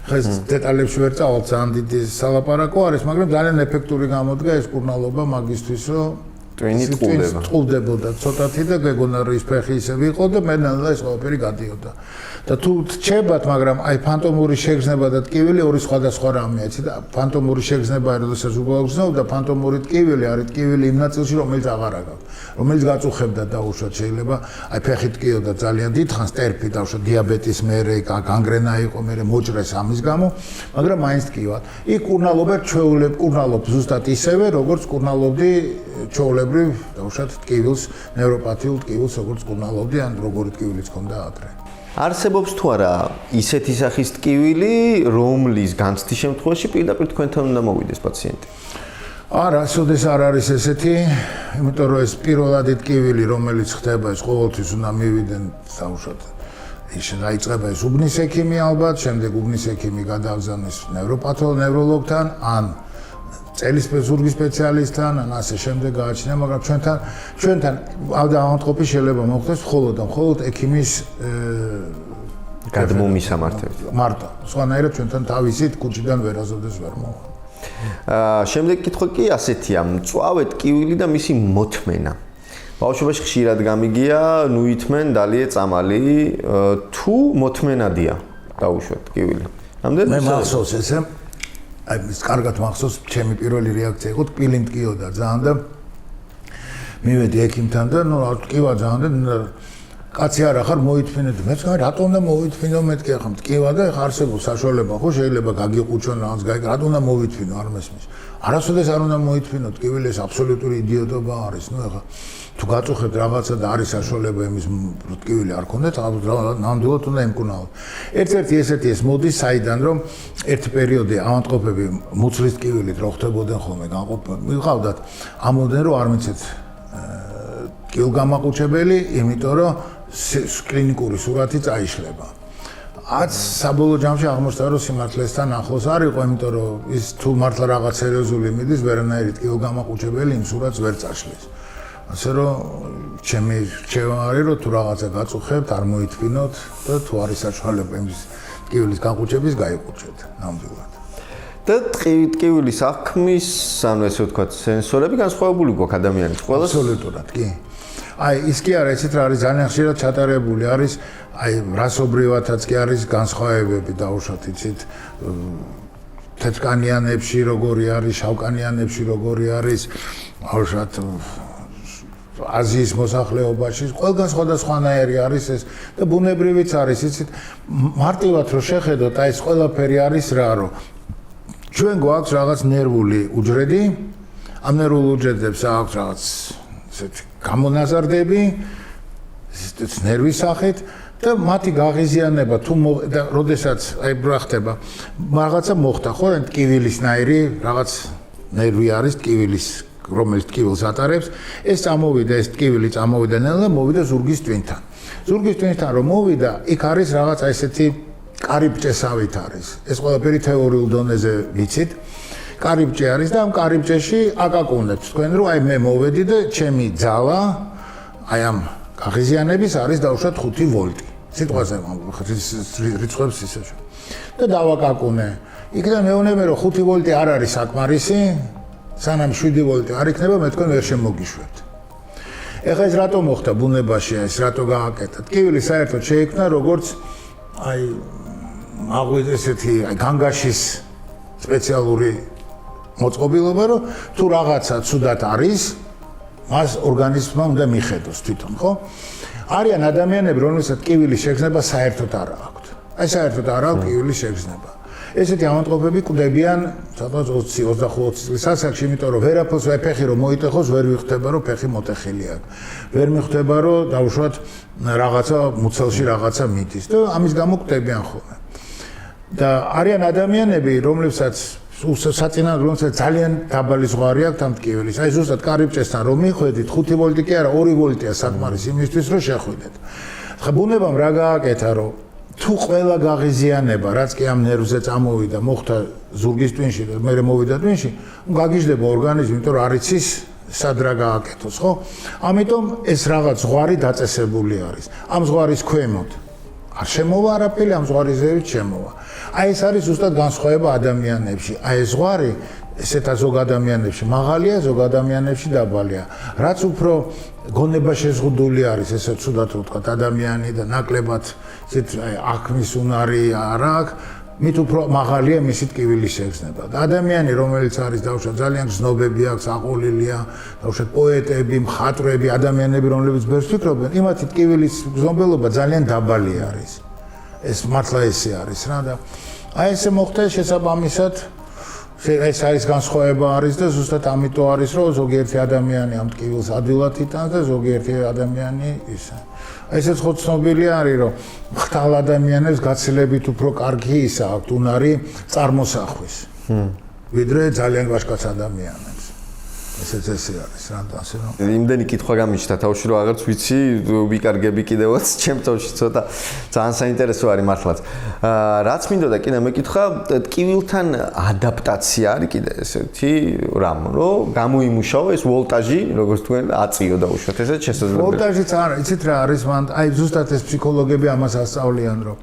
ხეს დეტალებში ვერ წავალ ძალიან დიდი სალაპარაკო არის, მაგრამ ძალიან ეფექტური გამოდგა ეს კურნალობა მაგისთვის, რომ ტვინი წყულდებოდა ცოტათი და გეგონა რომ ის ფეხი ისე ვიყო და მე ნელა ეს ყველაფერი გადიოდა. და თუ რჩებათ, მაგრამ აი ფანტომური შეგრძნება და ტკივილი ორი სხვადასხვა რამეა, იცი და ფანტომური შეგრძნება როდესაც უგავგზნო და ფანტომური ტკივილი არის ტკივილი იმ ნაწილში, რომელიც აღარ აქვს, რომელიც გაწუხებდა დაუშვათ შეიძლება აი ფეხი ტკიოდა ძალიან დიდხანს ტერფი დაუშვათ დიაბეტის მერე, განგრენა იყო მერე მოჭრეს ამის გამო, მაგრამ მაინც ტკივათ. იქ კურნალობა კურნალობ ზუსტად ისევე, როგორც კურნალობდი ჩვეულებრივ დაუშვათ ტკივილს, ნევროპათიულ ტკივილს, როგორც კურნალობდი ან როგორი ტკივილიც ქონდა ადრე. არსებობს თუ არა ისეთი სახის ტკივილი, რომლის განცდის შემთხვევაში პირდაპირ თქვენთან უნდა მოვიდეს პაციენტი? არა, სოდეს არ არის ესეთი, იმიტომ რომ ეს პირველადი ტკივილი, რომელიც ხდება, ეს ყოველთვის უნდა მივიდნენ საუბრად. ის დაიწყება ეს უბნის ექიმი ალბათ, შემდეგ უბნის ექიმი გადააგზავნის ნევროპათოლოგთან, ან წელისწვრის სპეციალისტთან, ან ასე შემდეგ გააჩნია, მაგრამ ჩვენთან ავადმყოფი შეიძლება მოხდეს მხოლოდ ექიმის გადმომისამართებით. მარტო, სხვანაირად ჩვენთან თავისით კუჩიდან ვერასოდეს ვერ მოვა. შემდეგ კითხვა კი ასეთია, მწვავე ტკივილი და მისი მოთმენა. ბავშვობაში ხშირად გამიგია, ნუ ითმენ დალიე წამალი, თუ მოთმენადია დაუშვათ ტკივილი. მე მახსოვს ესე აი ის კარგად მახსოვს, ჩემი პირველი რეაქცია იყო ტკივილი მტკიოდა ძალიან და მივედი ექიმთან და ნუ ტკივა ძალიან და კაცი არ ახარ მოითმინეთ. მეც რატომ უნდა მოითმინო მეთქი ახლა ტკივა და ახლა არსებობს საშუალება ხო შეიძლება გაგიყუჩონ რაღაც გაიგე რატომ უნდა მოითმინო არ მესმის. არასოდეს არ უნდა მოითმინო ტკივილი ეს აბსოლუტური იდიოტობა არის. ნუ ახლა თუ გაწუხებთ რაღაცა და არის საშუალება იმის ტკივილი არ ქონდეთ, ნამდვილად უნდა იმკურნალოთ. ერთ-ერთი ესეთი ეს მოდის საიდან რომ ერთ პერიოდი ავადმყოფები მუცლის ტკივილით რო ხდებოდნენ ხოლმე განყოფილება მიყავდათ ამოდენ რომ არ მიცეთ კილგამაყუჩებელი, იმიტომ რომ კლინიკური სურათი წაიშლება. აც საბოლოო ჯამში აღმოჩნდა რომ სიმართლესთან ახლოს არ იყო, იმიტომ რომ ის თუ მართლა რაღაც სერიოზული მიდის, ვერანაირი კილგამაყუჩებელი იმ სურათს ვერ წაშლის. ასე რომ ჩემი რჩევა არის რომ თუ რაღაცა გაწუხებთ, არ მოითმინოთ და თუ არის საშუალება იმის ტკივილის განყუჩების, გაიყუჩეთ ნამდვილად. და ტკივილის აღქმის, ანუ ესე ვთქვათ, სენსორები განსხვავებული გვაქვს ადამიანის ყველას. აბსოლუტურად, კი. აი ის კი არა, ესეთ რა არის ძალიან ხშირად ჩატარებული არის, აი რასობრივათაც კი არის განსხვავებები დაუშვათ, იცით, თეთრკანიანებში როგორი არის, შავკანიანებში როგორი არის, დაუშვათ აზიის მოსახლეობაში, ყველგან სხვადასხვანაირი არის ეს და ბუნებრივიც არის, იცით, მარტივად რო შეხედოთ, აი ეს ყველაფერი არის რა, რომ ჩვენ გვაქვს რაღაც ნერვული უჯრედი, ამ ნერვულ უჯრედებს აქვს რაღაც ესეთი გამონაზარდები, ეს ნერვის სახით და მათი გაღიზიანება თუ და როდესაც აი რა ხდება, რაღაცა მოხდა ხო, ტკივილისნაირი რაღაც ნერვი არის ტკივილის რომელიც ტკივილს ატარებს, ეს წამოვიდა, ეს ტკივილი წამოვიდა ნელა, მოვიდა ზურგის ტვინთან. ზურგის ტვინთან რომ მოვიდა, იქ არის რაღაცა ესეთი კარიბჭესავით არის. ეს ყველაფერი თეორიულ დონეზე ვიცით. კარიბჭე არის და ამ კარიბჭეში აკაკუნებს თქვენ რომ აი მე მოვედი და ჩემი ძალა აი ამ გაღიზიანების არის დაუშვათ 5 ვოლტი. სიტყვაზე რიცხვებს ისე. და დავაკაკუნე. იქიდან მეუბნები რომ 5 ვოლტი არ არის საკმარისი. სანამ 7 ვოლტი არ იქნება, მე თქვენ ვერ შემოგიშვებთ. ეხლა ეს რატო მოხდა ბუნებაში, ეს რატო გააკეთა? ტკივილი საერთოდ შეიქმნა როგორც აი აღვიძე ესეთი აი განგაშის სპეციალური მოწყობილობა, რომ თუ რაღაცა ცუდად არის, მას ორგანიზმმა უნდა მიხედოს თვითონ, ხო? არიან ადამიანები, რომელსაც ტკივილის შეგრძნება საერთოდ არ აქვთ. აი საერთოდ არ აქვს ტკივილის შეგრძნება. ესეთი ავადმყოფები კვდებიან სადღაც 20-25 წლის ასაკში, იმიტომ რომ ვერაფერს ფეხი რომ მოიტეხოს, ვერ ვიხდება რომ ფეხი მოტეხილი აქვს. ვერ მიხვდება რომ დაუშვათ რაღაცა მუცელში რაღაცა მიდის და ამის გამო კვდებიან ხოლმე. და არიან ადამიანები, რომლებსაც საწინააღმდეგო ძალიან დაბალი ზღვარი აქვს ამ ტკივილის. აი ზუსტად კარიბჭესთან რომ მიხვედით 5 ვოლტი კი არა 2 ვოლტია საკმარისი იმისთვის რომ შეხვიდეთ. ხა ბუნებამ რა გააკეთა რომ თუ ყველა გაღიზიანება, რაც კი ამ ნერვზე წამოვიდა, მოხდა ზურგის ტვინში და მე მოვიდა ტვინში, გაგიჟდება ორგანიზმი, იმიტომ რომ არ იცის სად რა გააკეთოს, ხო? ამიტომ ეს რაღაც ზღვარი დაწესებული არის. ამ ზღვარის ქვემოთ არ შემოვა არაფერი, ამ ზღვარის ზევით შემოვა. აი ეს არის ზუსტად განსხვავება ადამიანებში. აი ეს ზღვარი ესეთა ზოგ ადამიანებში მაღალია, ზოგ ადამიანებში დაბალია. რაც უფრო გონება შეზღუდული არის, ესე ცუდად ვთქვათ, ადამიანი და ნაკლებად ისეთ აქმის უნარი არ აქვს, მით უფრო მაღალია მისი ტკივილის შეგრძნება. და ადამიანი, რომელიც არის დავუშვათ ძალიან გზნობები აქვს, აყოლილია, დავუშვათ პოეტები, მხატვრები, ადამიანები, რომლებიც ბევრს ფიქრობენ, იმათი ტკივილის გზნობელობა ძალიან დაბალი არის. ეს მართლა ესე არის რა და აი ესე მოხდა შესაბამისად ეს არის განსხვავება არის და ზუსტად ამიტომ არის რომ ზოგიერთი ადამიანი ამ ტკივილს ადვილად იტანს და ზოგიერთი ადამიანი ისა. ესეც ხო ცნობილი არის რომ ხთალ ადამიანებს გაცილებით უფრო კარგი ისა აქვთ უნარი წარმოსახვის. ვიდრე ძალიან ვაჟკაც ადამიანებს. ესეც ესე არის რა და ასე რომ იმდენი კითხვა გამიჩნდა თავში რომ აღარც ვიცი ვიკარგები კიდევაც ჩემ თავში ცოტა ძალიან საინტერესო არის მართლაც. რაც მინდოდა კიდე მეკითხა ტკივილთან ადაპტაცია არის კიდე ესეთი რამ რომ გამოიმუშაო ეს ვოლტაჟი როგორც თქვენ აწიო დაუშვათ ესეც შესაძლებელი. ვოლტაჟიც არა, იცით რა არის მან აი ზუსტად ეს ფსიქოლოგები ამას ასწავლიან რომ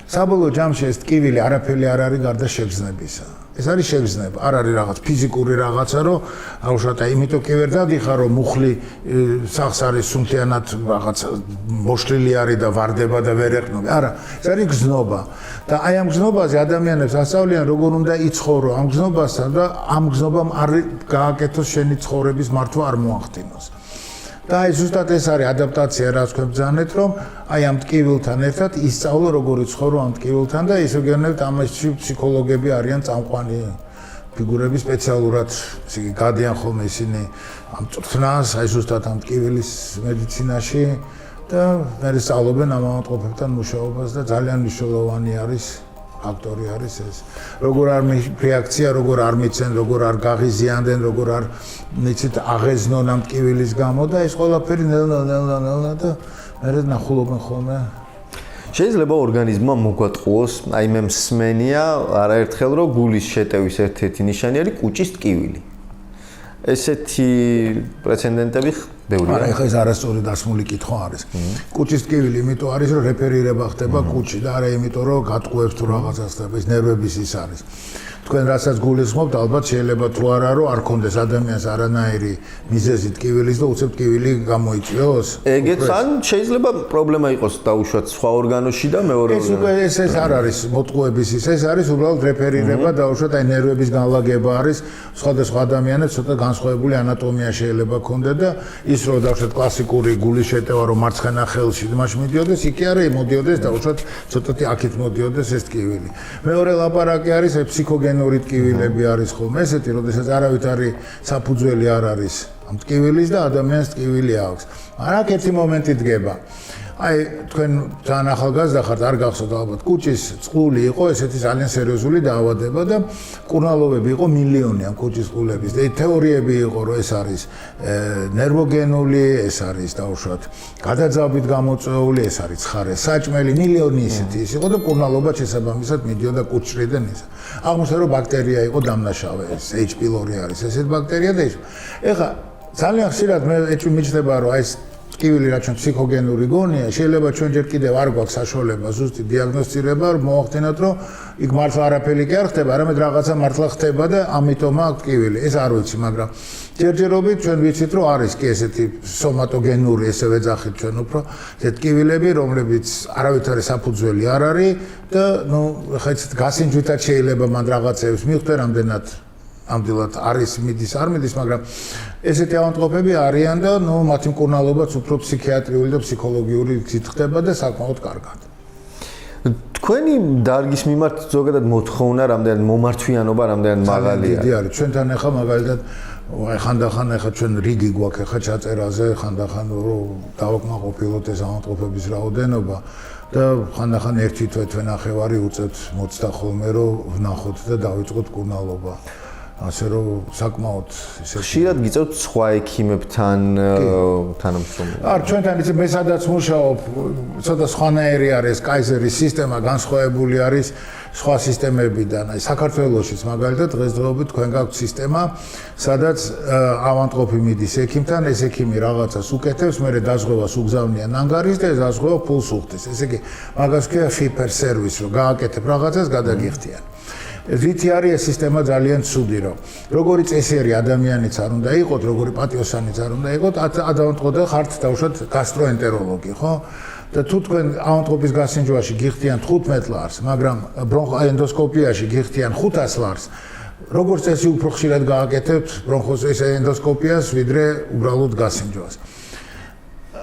საბოლოო ჯამში ეს ტკივილი არაფერი არ არის გარდა შეგრძნებისა. ეს არის შეგრძნება, არ არის რაღაც ფიზიკური რაღაცა, რომ აუშვათ აი იმიტომ კი ვერ დადიხარ რომ მუხლი სახს არის სუნთიანად რაღაც მოშლილი არის და ვარდება და ვერ ეყნობა. არა, ეს არის გზნობა. და აი ამ გზნობაზე ადამიანებს ასწავლიან როგორ უნდა იცხოვრო ამ გზნობასთან და ამ გზნობამ არ გააკეთოს შენი ცხოვრების მართვა არ მოახდინოს. და აი ზუსტად ეს არის ადაპტაცია, რაც თქვენ ბრძანეთ, რომ აი ამ ტკივილთან ერთად ისწავლო როგორ იცხოვრო ამ ტკივილთან და ისე გენერალურად ამაში ფსიქოლოგები არიან წამყვანი ფიგურები სპეციალურად, ისე გადიან ხოლმე ისინი ამ წვრთნას, აი ზუსტად ამ ტკივილის მედიცინაში და მე სწავლობენ ამ ავადმყოფებთან მუშაობას და ძალიან მნიშვნელოვანი არის ფაქტორი არის ეს. როგორ არ რეაქცია, როგორ არ მიცენ, როგორ არ გაღიზიანდნენ, როგორ არ იცით აღეზნონ ამ ტკივილის გამო და ეს ყველაფერი ნელა და მე ნახულობენ ხოლმე. შეიძლება ორგანიზმმა მოგვატყუოს, აი მე მსმენია არაერთხელ რომ გულის შეტევის ერთ-ერთი ნიშანი არის კუჭის ტკივილი. ესეთი პრეცედენტები ბევრია. არა, ეხლა ეს არასწორი დასმული კითხვა არის. კუჭის ტკივილი იმიტომ არის რომ რეფერირება ხდება კუჭი და არა იმიტომ რომ გატყუებს თუ რაღაცას ხდება, ეს ნერვების ის არის. თქვენ რასაც გულისხმობთ, ალბათ შეიძლება თუ არა რომ არ კონდეს ადამიანს არანაირი მიზეზი ტკივილის და უცებ ტკივილი გამოიწვიოს. ეგეც ან შეიძლება პრობლემა იყოს დაუშვათ სხვა ორგანოში და მეორე ეს უკვე ეს არ არის მოტყუების ეს არის უბრალოდ რეფერირება დაუშვათ აი ნერვების განლაგება არის სხვადასხვა ადამიანებს ცოტა განსხვავებული ანატომია შეიძლება ქონდეთ და ის რომ დაუშვათ კლასიკური გულის შეტევა რომ მარცხენა ხელში მაშ მიდიოდეს იქ არა მოდიოდეს დაუშვათ ცოტათი აქეთ მოდიოდეს ეს ტკივილი. მეორე ლაპარაკი არის ფსიქოგენური ტკივილები არის ხოლმე ესეთი როდესაც არავით არის საფუძველი არ არის ამ ტკივილის და ადამიანს ტკივილი აქვს. მაგრამ ერთი მომენტი დგება. აი თქვენ ძალიან ახალგაზრდა ხართ, არ გახსოვთ ალბათ, კუჭის წყული იყო ესეთი ძალიან სერიოზული დაავადება და კურნალობები იყო მილიონი ამ კუჭის წყულების. და თეორიები იყო, რომ ეს არის ნერვოგენული, ეს არის დაუშვათ გადაძაბვით გამოწვეული, ეს არის ცხარე საჭმელი, მილიონი ისეთი ის იყო და კურნალობა შესაბამისად მიდიოდა კუჭრიდან ის. აღმოჩნდა რომ ბაქტერია იყო დამნაშავე, ეს H. pylori არის ესეთ ბაქტერია და ის. ეხლა ძალიან ხშირად მე ეჭვი მიჩნდება რომ აი ეს ტკივილი რაც ჩვენ ფსიქოგენური გონია, შეიძლება ჩვენ ჯერ კიდევ არ გვაქვს საშუალება ზუსტი დიაგნოსტირება, მოვახდინოთ, რომ იქ მართლა არაფერი კი არ ხდება, არამედ რაღაცა მართლა ხდება და ამიტომაა აქ ტკივილი. ეს არ ვიცი, მაგრამ ჯერჯერობით ჩვენ ვიცით, რომ არის კი ესეთი სომატოგენური, ესე ვეძახით ჩვენ უფრო, ეს ტკივილები, რომლებიც არავითარი საფუძველი არ არის და ნუ ხა ეს გასინჯვითაც შეიძლება მან რაღაცებს მიხვდე რამდენად ამდენად არის მიდის არ მიდის, მაგრამ ესეთი ავადმყოფები არიან და ნუ მათი მკურნალობაც უფრო ფსიქიატრიული და ფსიქოლოგიური გზით ხდება და საკმაოდ კარგად. თქვენი დარგის მიმართ ზოგადად მოთხოვნა რამდენად მომართვიანობა რამდენად მაღალია. დიდი არის. ჩვენთან ახლა მაგალითად ხანდახან ახლა ჩვენ რიგი გვაქვს ახლა ჩაწერაზე, ხანდახან რომ დავაკმაყოფილოთ ეს ავადმყოფების რაოდენობა და ხანდახან ერთი თვე ნახევარი უწევთ მოცდა ხოლმე რომ ვნახოთ და დავიწყოთ კურნალობა. ასე რომ საკმაოდ ისე ხშირად გიწევთ სხვა ექიმებთან თანამშრომლობა. არ ჩვენთან იცი მე სადაც მუშაობ, ცოტა სხვანაირი არის კაიზერის სისტემა, განსხვავებული არის სხვა სისტემებიდან. აი საქართველოშიც მაგალითად დღესდღეობით თქვენ გაქვთ სისტემა, სადაც ავადმყოფი მიდის ექიმთან, ეს ექიმი რაღაცას უკეთებს, მერე დაზღვევას უგზავნიან ანგარიშს და ეს დაზღვევა ფულს უხდის. ესე იგი, მაგას ქვია fee per service, რომ გააკეთებ რაღაცას, გადაგიხდიან. რითი არის ეს სისტემა ძალიან ცუდი, რომ როგორი წესიერი ადამიანიც არ უნდა იყოთ, როგორი პატიოსანიც არ უნდა იყოთ, ავადმყოფი ხართ დავუშვათ გასტროენტეროლოგი, ხო? და თუ თქვენ ავადმყოფის გასინჯვაში გიხდიან 15 ლარს, მაგრამ ბრონხოენდოსკოპიაში გიხდიან 500 ლარს, როგორც წესი უფრო ხშირად გააკეთებთ ბრონხოს ენდოსკოპიას, ვიდრე უბრალოდ გასინჯვას.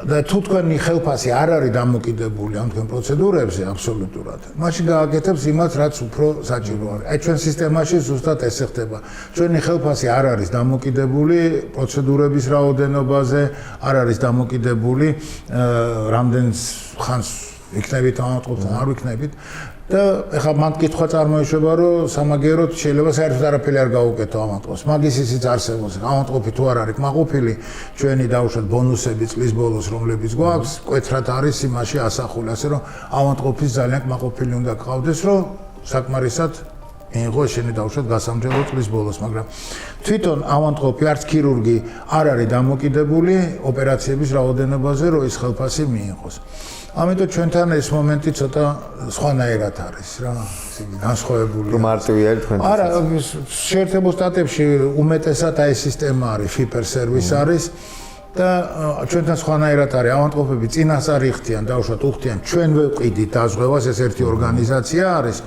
და თუ თქვენი ხელფასი არ არის დამოკიდებული ამ თქვენ პროცედურებზე აბსოლუტურად, მაშინ გააკეთებს იმას, რაც უფრო საჭირო არის. აი ჩვენ სისტემაში ზუსტად ესე ხდება. ჩვენი ხელფასი არ არის დამოკიდებული პროცედურების რაოდენობაზე, არ არის დამოკიდებული რამდენ ხანს იქნებით ავადმყოფთან, არ ვიქნებით. და ეხლა მან კითხვა წარმოიშვება, რომ სამაგიეროდ შეიძლება საერთოდ არაფერი არ გაუკეთო ავადმყოფს. მაგის ისიც არსებობს. ავადმყოფი თუ არ არის კმაყოფილი, ჩვენი დავუშვათ ბონუსები წლის ბოლოს, რომლებიც გვაქვს, მკვეთრად არის იმაში ასახული, ასე რომ ავადმყოფის ძალიან კმაყოფილი უნდა გყავდეს, რომ საკმარისად მიიღო შენი დავუშვათ გასამჯელო წლის ბოლოს, მაგრამ თვითონ ავადმყოფი არც ქირურგი არ არის დამოკიდებული ოპერაციების რაოდენობაზე, რომ ის ხელფასი მიიღოს. ამიტომ ჩვენთან ეს მომენტი ცოტა სხვანაირად არის რა, ისე განსხვავებული. რომ მარტივი არის თქვენთან. არა, შეერთებულ შტატებში უმეტესად აი სისტემა არის, fee per service არის და ჩვენთან სხვანაირად არის. ავადმყოფები წინასწარ იხდიან, დავუშვათ უხდიან, ჩვენ ვეყიდით დაზღვევას, ეს ერთი ორგანიზაცია არის.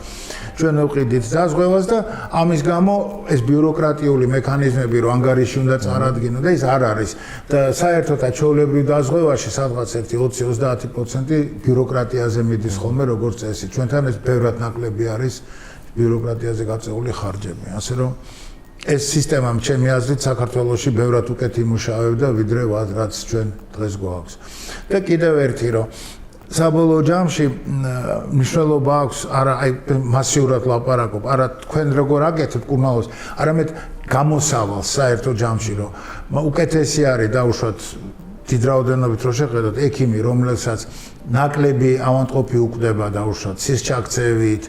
ჩვენ ვეყიდით დაზღვევას და ამის გამო ეს ბიუროკრატიული მექანიზმები, რომ ანგარიში უნდა წარადგინო და ის არ არის. და საერთოდ აჩვეულებრივ დაზღვევაში სადღაც 20-30% ბიუროკრატიაზე მიდის ხოლმე როგორც წესი. ჩვენთან ეს ბევრად ნაკლები არის ბიუროკრატიაზე გაწეული ხარჯები. ასე რომ ეს სისტემა ჩემი აზრით საქართველოში ბევრად უკეთ იმუშავებდა, ვიდრე რაც ჩვენ დღეს გვაქვს. და კიდევ ერთი რომ საბოლოო ჯამში მნიშვნელობა აქვს არა აი მასიურად ლაპარაკობ, არა თქვენ როგორ აკეთებთ კურნალობას, არამედ გამოსავალს საერთო ჯამში, რომ უკეთესი არის დავუშვათ დიდ რაოდენობით რო შეხედოთ ექიმი, რომელსაც ნაკლები ავადმყოფი უკვდება დავუშვათ სისჩაქცევით,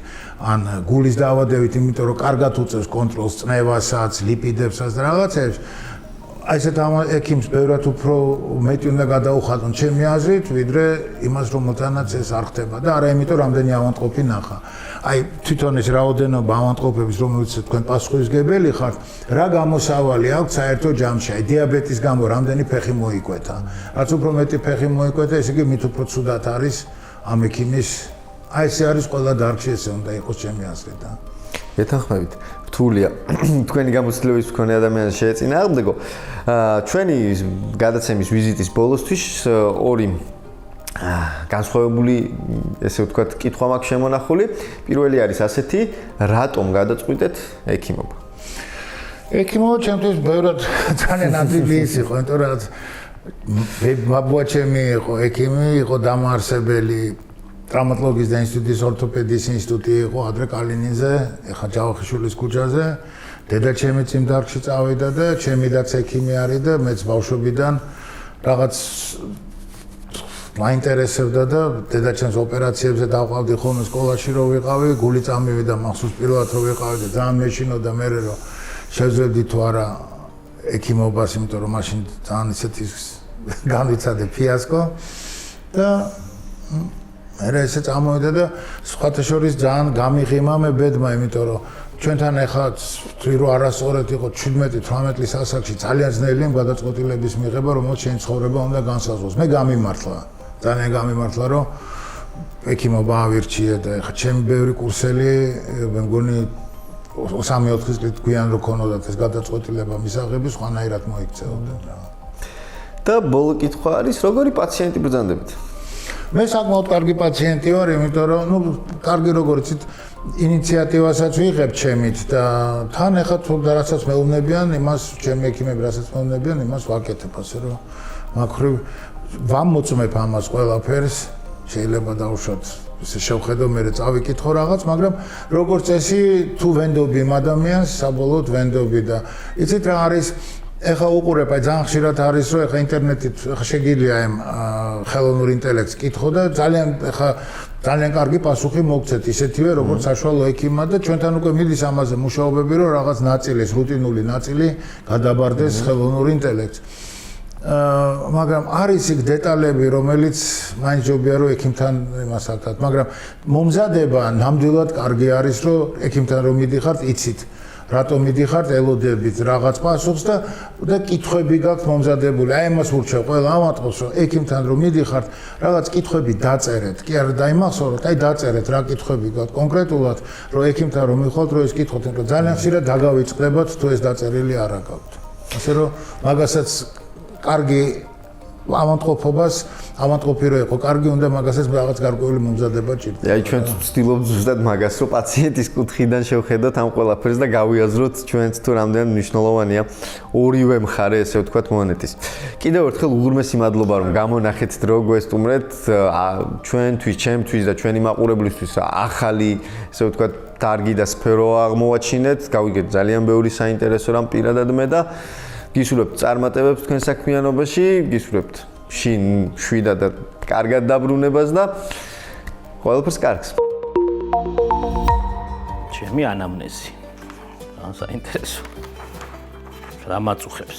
ან გულის დაავადებით, იმიტომ რომ კარგად უწევს კონტროლს წნევასაც, ლიპიდებსაც და რაღაცებს. აი ესეთ ექიმს ბევრად უფრო მეტი უნდა გადაუხადონ ჩემი აზრით, ვიდრე იმას რომელთანაც ეს არ ხდება და არა იმიტომ რამდენი ავადმყოფი ნახა. აი თვითონ ეს რაოდენობა ავადმყოფების, რომელიც თქვენ პასუხისმგებელი ხართ, რა გამოსავალი აქვს საერთო ჯამში? აი დიაბეტის გამო რამდენი ფეხი მოიკვეთა. რაც უფრო მეტი ფეხი მოიკვეთა, ესე იგი მით უფრო ცუდად არის ამ ექიმის. აი ესე არის ყველა დარგში, ესე უნდა იყოს ჩემი აზრით და ეთანხმებით. რთულია თქვენი გამოცდილების მქონე ადამიანს შეეწინააღმდეგო. ჩვენი გადაცემის ვიზიტის ბოლოსთვის ორი განსხვავებული, ესე ვთქვათ, კითხვა მაქვს შემონახული. პირველი არის ასეთი, რატომ გადაწყვიტეთ ექიმობა? ექიმობა ჩემთვის ბევრად ძალიან ადვილი ის იყო, იმიტომ რომ ბაბუა ჩემი იყო ექიმი, იყო დამაარსებელი ტრამატოლოგიის და ინსტიტუტის ორთოპედიის ინსტიტუტი იყო ადრე კალინინზე, ეხლა ჯავახიშვილის ქუჩაზე. დედა ჩემი წინ დარგში წავიდა და ჩემი დაც ექიმი არის და მეც ბავშვობიდან რაღაც მაინტერესებდა და დედა ჩემს ოპერაციებზე დავყავდი ხოლმე სკოლაში რო ვიყავი, გული წამივიდა მახსოვს პირველად რო ვიყავი და ძალიან მეშინოდა მე რომ შევძლებდი თუ არა ექიმობას, იმიტომ რომ მაშინ ძალიან ისეთი განვიცადე ფიასკო და მერე ესე წამოვიდა და სხვათა შორის ძალიან გამიღიმა მე ბედმა, იმიტომ რომ ჩვენთან ახლა თუ რო არასწორად იყო 17-18 წლის ასაკში ძალიან ძნელია გადაწყვეტილების მიღება, რომელიც შენ ცხოვრება უნდა განსაზღვროს. მე გამიმართლა, ძალიან გამიმართლა, რომ ექიმობა ავირჩიე და ახლა ჩემი ბევრი კურსელი მე მგონი 3-4 წლით გვიან რო ქონოდათ ეს გადაწყვეტილება მისაღები, სხვანაირად მოიქცეოდნენ რა. და ბოლო კითხვა არის, როგორი პაციენტი ბრძანდებით? მე საკმაოდ კარგი პაციენტი ვარ, იმიტომ რომ ნუ კარგი როგორც იცით ინიციატივასაც ვიღებ ჩემით და თან ახლა თუ რასაც მეუბნებიან, იმას ჩემი ექიმები რასაც მეუბნებიან, იმას ვაკეთებ, ასე რომ მაგხრივ ვამოწმებ ამას ყველაფერს, შეიძლება დავუშვათ ესე შევხედო მე წავიკითხო რაღაც, მაგრამ როგორც წესი თუ ვენდობი იმ ადამიანს, საბოლოოდ ვენდობი და იცით რა არის ეხა უყურებ, აი ძალიან ხშირად არის რომ ეხა ინტერნეტით ეხა შეგიძლია ამ ხელოვნურ ინტელექტს კითხო და ძალიან კარგი პასუხი მოგცეთ ისეთივე როგორც საშუალო ექიმმა და ჩვენთან უკვე მიდის ამაზე მუშაობები რომ რაღაც ნაწილის რუტინული ნაწილი გადაბარდეს ხელოვნურ ინტელექტს. მაგრამ არის იქ დეტალები, რომელიც მაინც ჯობია რომ ექიმთან იმას აკეთოთ, მაგრამ მომზადება ნამდვილად კარგი არის რომ ექიმთან რომ მიდიხართ, იცით რატომ მიდიხართ, ელოდებით რაღაც პასუხს და კითხვები გაქვთ მომზადებული. აი ამას ვურჩევ ყველა ამატყობს, რომ ექიმთან რომ მიდიხართ, რაღაც კითხვები დაწერეთ. კი არა დაიმახსოვროთ, აი დაწერეთ რა კითხვები გაქვთ კონკრეტულად, რომ ექიმთან რომ მიხვალთ, რომ ეს კითხოთ, იმიტომ ძალიან ხშირად დაგავიწყდებათ თუ ეს დაწერილი არ აქვს. ასე რომ მაგასაც კარგი ამანტყოფი რო იყო, კარგი უნდა მაგასაც რაღაც გარკვეული მომზადება ჭირდება. აი ჩვენ ვცდილობთ ზუსტად მაგას, რომ პაციენტის კუთხიდან შევხედოთ ამ ყველაფერს და გავიაზროთ ჩვენც თუ რამდენად მნიშვნელოვანია ორივე მხარე, ესე ვთქვათ, მონეტის. კიდევ ერთხელ უღრმესი მადლობა, რომ გამონახეთ დრო გვესტუმრეთ ჩვენთვის, ჩემთვის და ჩვენი მაყურებლისთვის ახალი, ესე ვთქვათ, დარგი და სფერო აღმოვაჩინეთ. გავიგეთ ძალიან ბევრი საინტერესო რამ პირადად მე და გისურვებთ წარმატებებს თქვენ საქმიანობაში, გისურვებთ შინ შვიდა და კარგად დაბრუნებას და ყველაფერს კარგს. ჩემი ანამნეზი. ძალიან საინტერესო. რა მაწუხებს?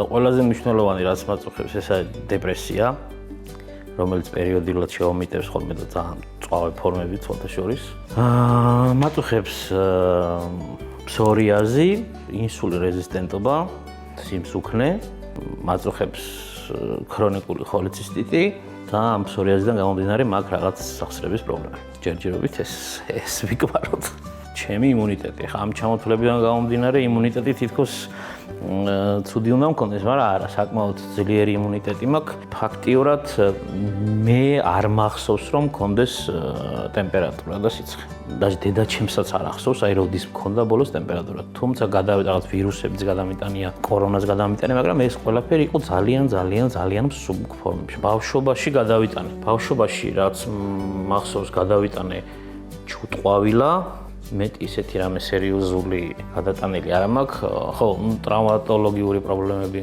ყველაზე მნიშვნელოვანი რაც მაწუხებს, ესა დეპრესია, რომელიც პერიოდულად შეომიტებს ხოლმე და ძალიან მწვავე ფორმები თვალთა შორის. მაწუხებს psoriazi, insulin rezistentობა, სიმსუქნე, მაწუხებს ქრონიკული холецистიტი და ამ psoriazi-დან გამომდინარე მაგ რაღაც სახსრების პრობლემა. ჯერჯერობით ეს ვიკვაროთ. ჩემი იმუნიტეტი, ხა ამ ჩამოთვლებიდან გამომდინარე იმუნიტეტი თითქოს ცუდი უნდა მქონდეს, მაგრამ არა, საკმაოდ ძლიერი იმუნიტეტი მაქვს. ფაქტიურად მე არ მახსოვს რომ მქონდეს ტემპერატურა და სიცხე. даже დედაჩემსაც არ ახსოვს, აი როდის მქონდა ბოლოს ტემპერატურა. თუმცა რაღაც ვირუსებიც გადამიტანია, კორონას გადამიტანია, მაგრამ ეს ყველაფერი იყო ძალიან მსუბუქ ფორმებში. ბავშვობაში გადავიტანე. ბავშვობაში რაც მახსოვს გადავიტანე ჩუტყვავილა მეტი ისეთი რამე სერიოზული გადატანილი არ მაქვს, ხო, ტრავმატოლოგიური პრობლემები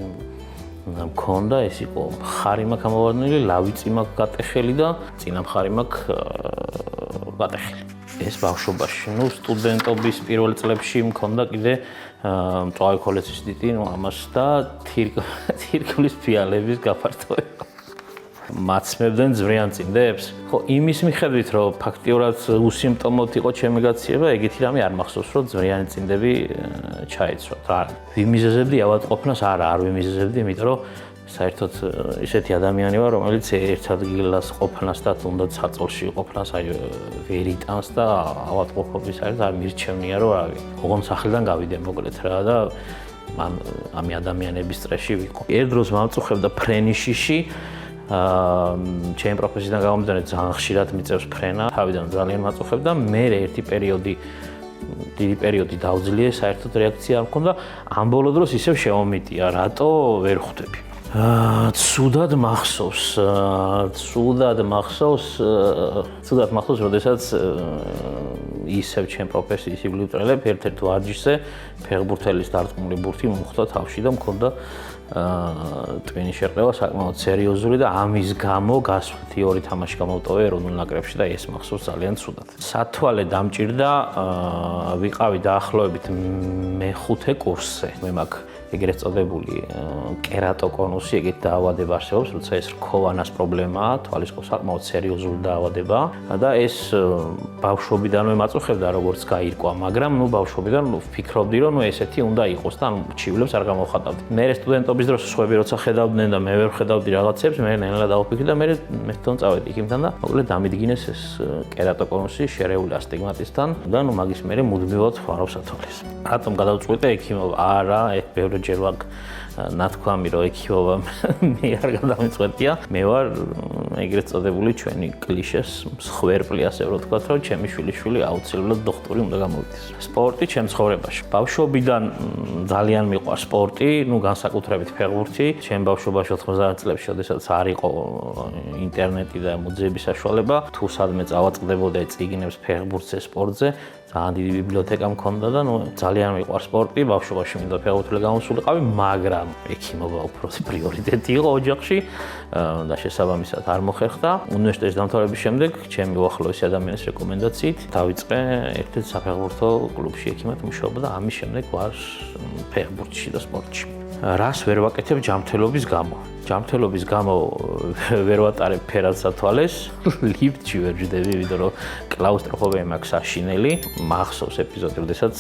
მქონდა, ეს იყო მხარი მაქვს ამოვარდნილი, ლავიწი მაქვს გატეხელი და წინა მხარი მაქვს გატეხელი. ეს ბავშვობაში, სტუდენტობის პირველ წლებში მქონდა კიდე მწვავე холецистიტი, ამას და თირკმლის ფიალების გაფართოება. მაცმებდნენ ძვრიან წინდებს. ხო, იმის მიხედვით, რომ ფაქტიურად უსიმპტომოდ იყო ჩემი გაცილება, ეგეთი რამე არ მახსოვს, რომ ძვრიანი წინდები ჩაეცვათ. რა, ვიმიზეზებდი ავადმყოფნას? არ ვიმიზეზებდი, იმიტომ რომ საერთოდ ისეთი ადამიანი ვარ, რომელიც ერთ ადგილას ყოფნას და თუნდაც საწოლში ყოფნას აი ვერ იტანს და ავადმყოფობის საერთოდ არ მირჩევნია, რომ რავი, ოღონდ სახლიდან გავიდე მოკლედ რა და ამი ადამიანების სტრესში ვიყო. ერთ დროს მავწუხებდა ფრენიშიში ჩემი პროფესიიდან გამომდინარე ძალიან ხშირად მიწევს ფრენა, თავიდან ძალიან მაწუხებდა, მე ერთი დიდი პერიოდი დავძლიე, საერთოდ რეაქცია არ მქონდა, ამ ბოლო დროს ისევ შემომიტია, რატო ვერ ხვდები. ცუდად მახსოვს, როდესაც ისევ ჩემ პროფესიის იბლივ ტრელებ, ერთ-ერთ ვარჯიშზე ფეხბურთელის დარტყმული ბურთი მომხვდა თავში და მქონდა ტვინი შერყევა საკმაოდ სერიოზული და ამის გამო გასვლითი ორი თამაში გამოვტოვე ეროვნულ ნაკრებში და ეს მახსოვს ძალიან ცუდად. სათვალე დამჭირდა, ვიყავი დაახლოებით მეხუთე კურსზე. მე მაქვს ეგრეთ წოდებული კერატოკონუსი, ეგეთ დაავადება არსებობს, როცა ეს რქოვანას პრობლემაა, თვალის საკმაოდ სერიოზული დაავადება და ეს ბავშვობიდანვე მაწუხებდა როგორც გაირკვა, მაგრამ ბავშვობიდან ვფიქრობდი, რომ ესეთი უნდა იყოს და ჩივლებს არ გამოვხატავდი. მე სტუდენტობის დროს სხვები როცა ხედავდნენ და მე ვერ ხედავდი რაღაცებს, მე ნელა დავფიქრდი და მე მეთქონ წავედი იქიმთან და მოკლედ დამიდგინეს ეს კერატოკონუსი შერეული ასტიგმატისთან და მაგის მერე მუდმივად ვარავ სათვალეს. რატომ გადავწყვიტე ექიმობა? არა, ბევრჯერ ნათქვამი რომ ექიმობა მე არ გადამწყვეტია, მე ვარ ეგრეთ წოდებული ჩვენი კლიშეს მსხვერპლი, ასე რომ ვთქვათ, რომ ჩემი შვილიშვილი აუცილებლად დოქტორი უნდა გამოვიდეს. სპორტი ჩემ ცხოვრებაში. ბავშვობიდან ძალიან მიყვარს სპორტი, განსაკუთრებით ფეხბურთი. ჩემ ბავშვობაში 90 წლებში, როდესაც არ იყო ინტერნეტი და მოძიების საშუალება, თუ სადმე წავაწყდებოდა წიგნებს ფეხბურთზე, სპორტზე, ძალიან დიდი ბიბლიოთეკა მქონდა და ძალიან მიყვარს სპორტი, ბავშვობაში მინდა ფეხბურთელი გამოსულიყავი, მაგრამ ექიმობა უფრო პრიორიტეტი იყო ოჯახში და შესაბამისად არ მოხერხდა. უნივერსიტეტის დამთავრების შემდეგ ჩემი უახლოესი ადამიანის რეკომენდაციით დავიწყე ერთ-ერთ საფეხბურთო კლუბში ექიმად მუშაობა და ამის შემდეგ ვარ ფეხბურთში და სპორტში. რას ვერ ვაკეთებ ჯანმრთელობის გამო? ჯანმრთელობის გამო ვერ ვატარებ ფერადსათვალეს, ლიფტში ვერ ვჯდები, ვიდრე რომ კლაუსტროფობია მაქვს საშინელი. მახსოვს ეპიზოდი, როდესაც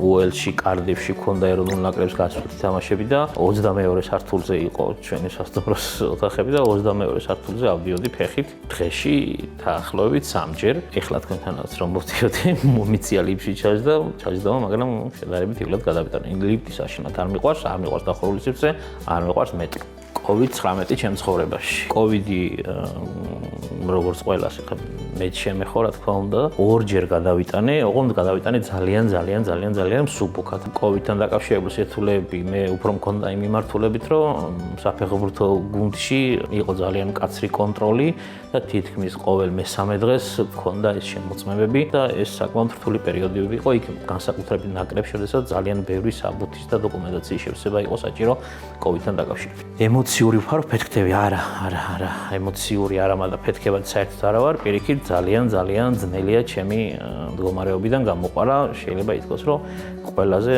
უელსში, კარდიფში ქონდა ეროვნულ ნაკრებს გასვლითი თამაშები და 22-ე სართულზე იყო ჩვენი სასტუმროს ოთახები და 22-ე სართულზე ავდიოდი ფეხით დღეში დაახლოებით 3-ჯერ. ეხლა თქვენთანაც რომ მოვდიოდი, მომიწია ლიფტში ჩაჯდომა, მაგრამ შედარებით ივლად გადავიტანე. ლიფტი საშინად არ მიყვარს დახურული სივრცე, არ მიყვარს მეტი. COVID-19 ჩემ ცხოვრებაში. COVID-ი როგორც ყველას ახლა მე შემეხო, რა თქმა უნდა, 2-ჯერ გადავიტანე, ოღონდ გადავიტანე ძალიან მსუბუქად. COVID-თან დაკავშირებული სირთულეები მე უფრო მქონდა იმ მიმართულებით, რომ საფეხბურთო გუნდში იყო ძალიან მკაცრი კონტროლი და თითქმის ყოველ მესამე დღეს მქონდა ეს შემოწმებები და ეს საკმაოდ რთული პერიოდები იყო. იქ განსაკუთრებით ნაკრებში, როდესაც ძალიან ბევრი საბუთის და დოკუმენტაციის შევსება იყო საჭირო COVID-თან დაკავშირებით. ემოციური ვარ, ფეთქდები, არა, ემოციური არა, მაგრამ ფეთქებად საერთოდ არა ვარ. პირიქით ძალიან ძნელია ჩემი მდგომარეობიდან გამოყარა. შეიძლება ითქვას, რომ ყველაზე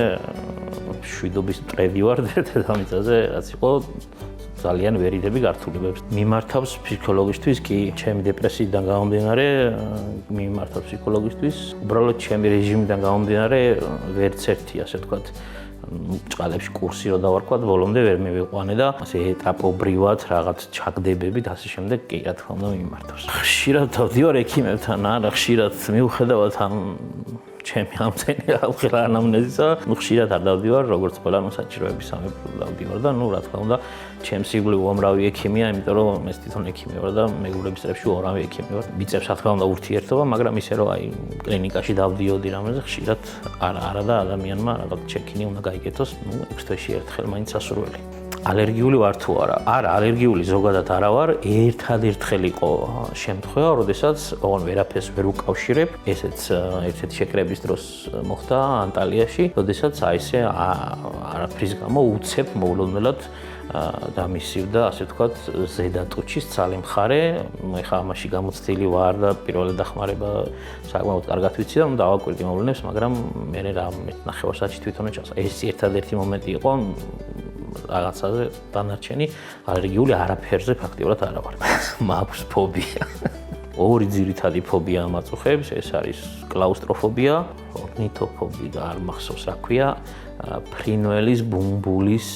შვიდობის მტრედი ვარ დედამიწაზე, რაც იყო ძალიან ვერიდები გართულებებს. მიმართავს ფსიქოლოგისთვის კი, ჩემი დეპრესიიდან გამომდინარე, მიმართავს ფსიქოლოგისთვის. უბრალოდ ჩემი რეჟიმიდან გამომდინარე, ვერც ერთი, ასე ვთქვათ, ჭყალებში კურსი რო დავარქვათ, ბოლომდე ვერ მივიყვანე და ასე ეტაპობრივად რაღაც ჩაგდებებით, ასე შემდეგ კი, რა თქმა უნდა, მიმართავს. ხშირად დავდივარ ექიმებთან, არა, ხშირად მიუხედავად ამ ჩემი ამდენი აღღრა ანამნეზისა, ხშირად არ დავდივარ, როგორც ყველა საჭიროების სამეფო დავდივარ და რა თქმა უნდა, ჩემს იგული უამრავი ექიმია, იმიტომ რომ მე თვითონ ექიმი ვარ და მეგობრების წრებში უამრავი ექიმი ვარ. მიწევს რა თქმა უნდა ურთიერთობა, მაგრამ ისე რომ აი კლინიკაში დავდიოდი რამეზე ხშირად არა და ადამიანმა რაღაც ჩეკინი უნდა გაიგეთოს, 6 თვეში ერთხელ მაინც სასურველი. ალერგიული ვარ თუ არა? არა, ალერგიული ზოგადად არა ვარ. ერთადერთხელ იყო შემთხვევა, როდესაც ოღონ ვერაფერს ვერ უკავშირებ. ესეც ერთ-ერთი შეკრების დროს მოხდა ანტალიაში, როდესაც აი ესე არაფრის გამო უცებ მოულოდნელად დამისივდა, ასე ვთქვათ, ზედა ტუჩის ცალი მხარე. ეხლა ამაში გამოცდილი ვარ და პირველი დახმარება საკმაოდ კარგად ვიცი და დავაკვირდი მოვლენებს, მაგრამ მე ნახევარსაათში თვითონვე ჩავსა. ეს ერთადერთი მომენტი იყო რაღაცაზე დანარჩენი ალერგიული არაფერზე ფაქტიურად არა ვარ. მაქვს ფობია. ორი ძირითადი ფობია მაწუხებს, ეს არის კლაუსტროფობია, ორნითოფობია და არ მახსოვს რა ქვია, ფრინველის ბუმბულის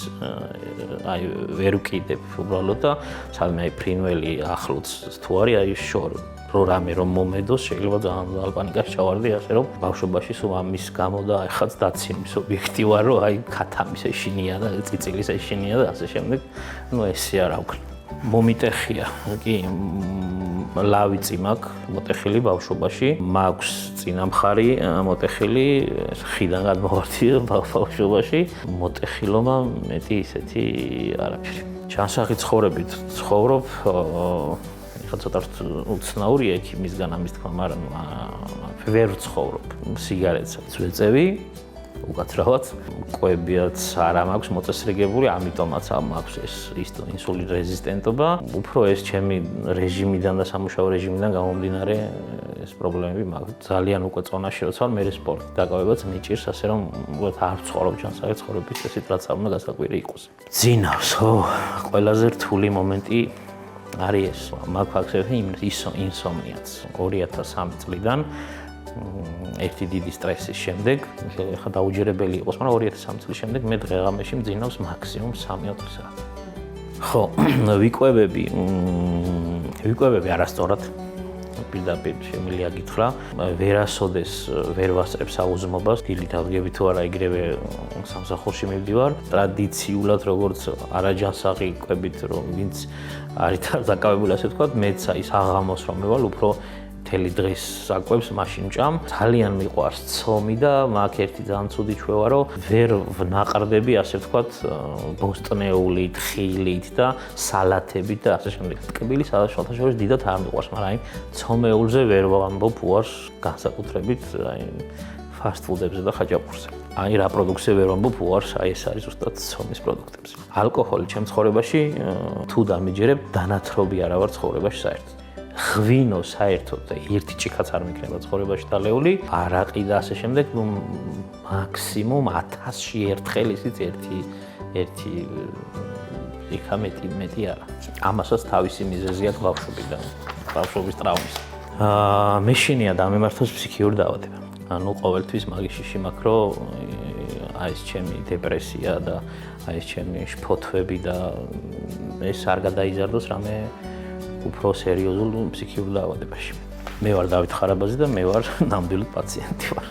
აი ვერ ვკიდებ უბრალოდ და სადმე აი ფრინველი ახლოც თუ არის აი შორ რამე რომ მომედოს შეიძლება ძალიან პანიკაში ჩავარდი ასე რომ ბავშვობაში სულ ამის გამო და ეხაც დაცემის ობიექტი ვარ რომ აი ქათამის ეშინია და წიწილის ეშინია და ასე შემდეგ ნუ ესე არა ვქნა მომიტეხია კი ლავიწი მაქვს მოტეხილი ბავშვობაში მაქვს წინამხარი მოტეხილი ხიდან გადმოვარდი ბავშვობაში მოტეხილობა მეტი ისეთი არაფერი ჩანსახი ცხოვრებით ცხოვრობ ცოტა უცნაურია ექიმისგან ამის თქმა, მაგრამ ვერ ვცხოვრობ. სიგარეტსაც ვეწევი, უკაცრავად. კვებიაც არა მაქვს მოწესრიგებული, ამიტომაც მაქვს ეს ინსულინ რეზისტენტობა. უფრო ეს ჩემი რეჟიმიდან და სამუშაო რეჟიმიდან გამომდინარე ეს პრობლემები მაქვს. ძალიან უკვე წონაში როცა ვარ, მე სპორტი დაკავებაც მიჭირს, ასე რომ არ ვცხოვრობ ჩანსახი ცხოვრების წესით, რაც არ უნდა გასაკვირი იყოს. ძინავს, ყველაზე რთული მომენტი არის ეს მაქვს ინსომნიაც 2003 წლიდან ერთი დიდი სტრესის შემდეგ ხა დაუჯერებელი იყოს მაგრამ 2003 წლის შემდეგ მე დღე-ღამეში მძინავს მაქსიმუმ 3-4 საათი ხო ვიკვებები არასწორად პირდაპირ შემიძლია გითხრა, ვერასოდეს ვერ ვასწრებ საუზმობას, დილით ავდგები თუ არა იგრევე სამსახურში მივდივარ. ტრადიციულად როგორც არაჯანსაღი კვებით რომ ვინც არის დაკავებული ასე ვთქვათ, მეც ის აღამოს რომ მევალ უფრო მთელი დღის საკვებს მაშინ ვჭამ. ძალიან მიყვარს ცომი და მაგ ერთი ძალიან ცუდი ჩვევა რომ ვერ ვნაყრდები ასე ვთქვათ ბოსტნეულით, ხილით და სალათებით და ასე შემდეგ. ტკბილი საერთოდ შორის დიდად არ მიყვარს, მაგრამ აი ცომეულზე ვერ ვამბობ უარს განსაკუთრებით აი fast food-ებზე და ხაჭაპურზე. აი რა პროდუქცია ვერ ვამბობ უარს, აი ეს არის ზუსტად ცომის პროდუქტებზე. ალკოჰოლი ჩემ ცხოვრებაში თუ დამიჯერებ, დანათრობი არა ვარ ცხოვრებაში საერთოდ. ღვინო საერთოდ ერთი ჭიქაც არ მიქნება ცხოვრებაში დალეული, არაყი და ასე შემდეგ, მაქსიმუმ 1000-ში ერთხელ ისიც ერთი იქა მეტი არა. ამასაც თავისი მიზეზი აქვს ბავშვობიდან, ბავშვობის ტრავმის. მე შინია დამემართოს ფსიქიური დაავადება. ანუ ყოველთვის მაგის შიში მაქვს, რომ აი ეს ჩემი დეპრესია და აი ეს ჩემი შფოთვები და ეს არ გადაიზარდოს რამე უფრო სერიოზულ ფსიქიურ დაავადებაში. მე ვარ დავით ხარაბაძე და მე ვარ ნამდვილი პაციენტი ვარ.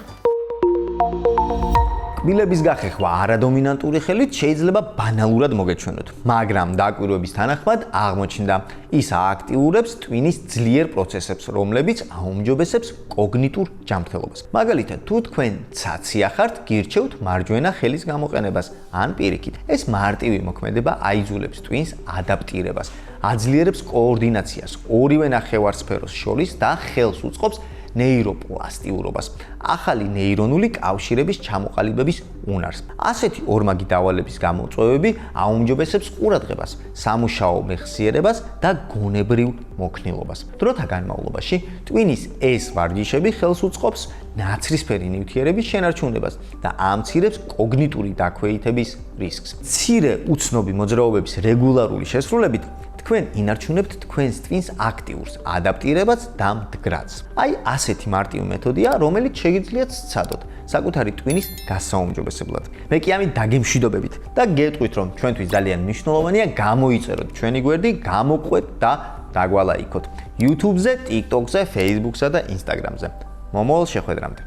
კბილების გახეხვა არადომინანტური ხელით შეიძლება ბანალურად მოგეჩვენოთ, მაგრამ დაკვირვების თანახმად აღმოჩნდა, ის ააქტიურებს ტვინის ძლიერ პროცესებს, რომლებიც აუმჯობესებს კოგნიტურ ჯანმრთელობას. მაგალითად, თუ თქვენ ცაცია ხართ, გირჩევთ მარჯვენა ხელის გამოყენებას ან პირიქით. ეს მარტივი მოქმედება აიძულებს ტვინს ადაპტირებას, აძლიერებს კოორდინაციას ორივე ნახევარსფეროს შორის და ხელს უწყობს ნეიროპლასტიურობას, ახალი ნეირონული კავშირების ჩამოყალიბების უნარს. ასეთი ორმაგი დავალების გამოწვევები აუმჯობესებს ყურადღებას, სამუშაო მეხსიერებას და გონებრივ მოქნილობას. დროთა განმავლობაში ტვინის ეს ვარჯიშები ხელს უწყობს ნაცრისფერი ნივთიერების შენარჩუნებას და ამცირებს კოგნიტური დაქვეითების რისკს. მცირე უცნობი მოძრაობების რეგულარული შესრულებით თქვენ ინარჩუნებთ თქვენს ტვინს აქტიურს, ადაპტირებას და მდგრადს. აი ასეთი მარტივი მეთოდია, რომელიც შეგიძლიათ სცადოთ საკუთარი ტვინის გასაუმჯობესებლად. მე კი ამით დაგემშვიდობებით და გეტყვით, რომ ჩვენთვის ძალიან მნიშვნელოვანია გამოიწეროთ ჩვენი გვერდი, გამოყვეთ და დაგვალაიქოთ YouTube-ზე, TikTok-ზე, Facebook-სა და Instagram-ზე. მომავალ შეხვედრამდე.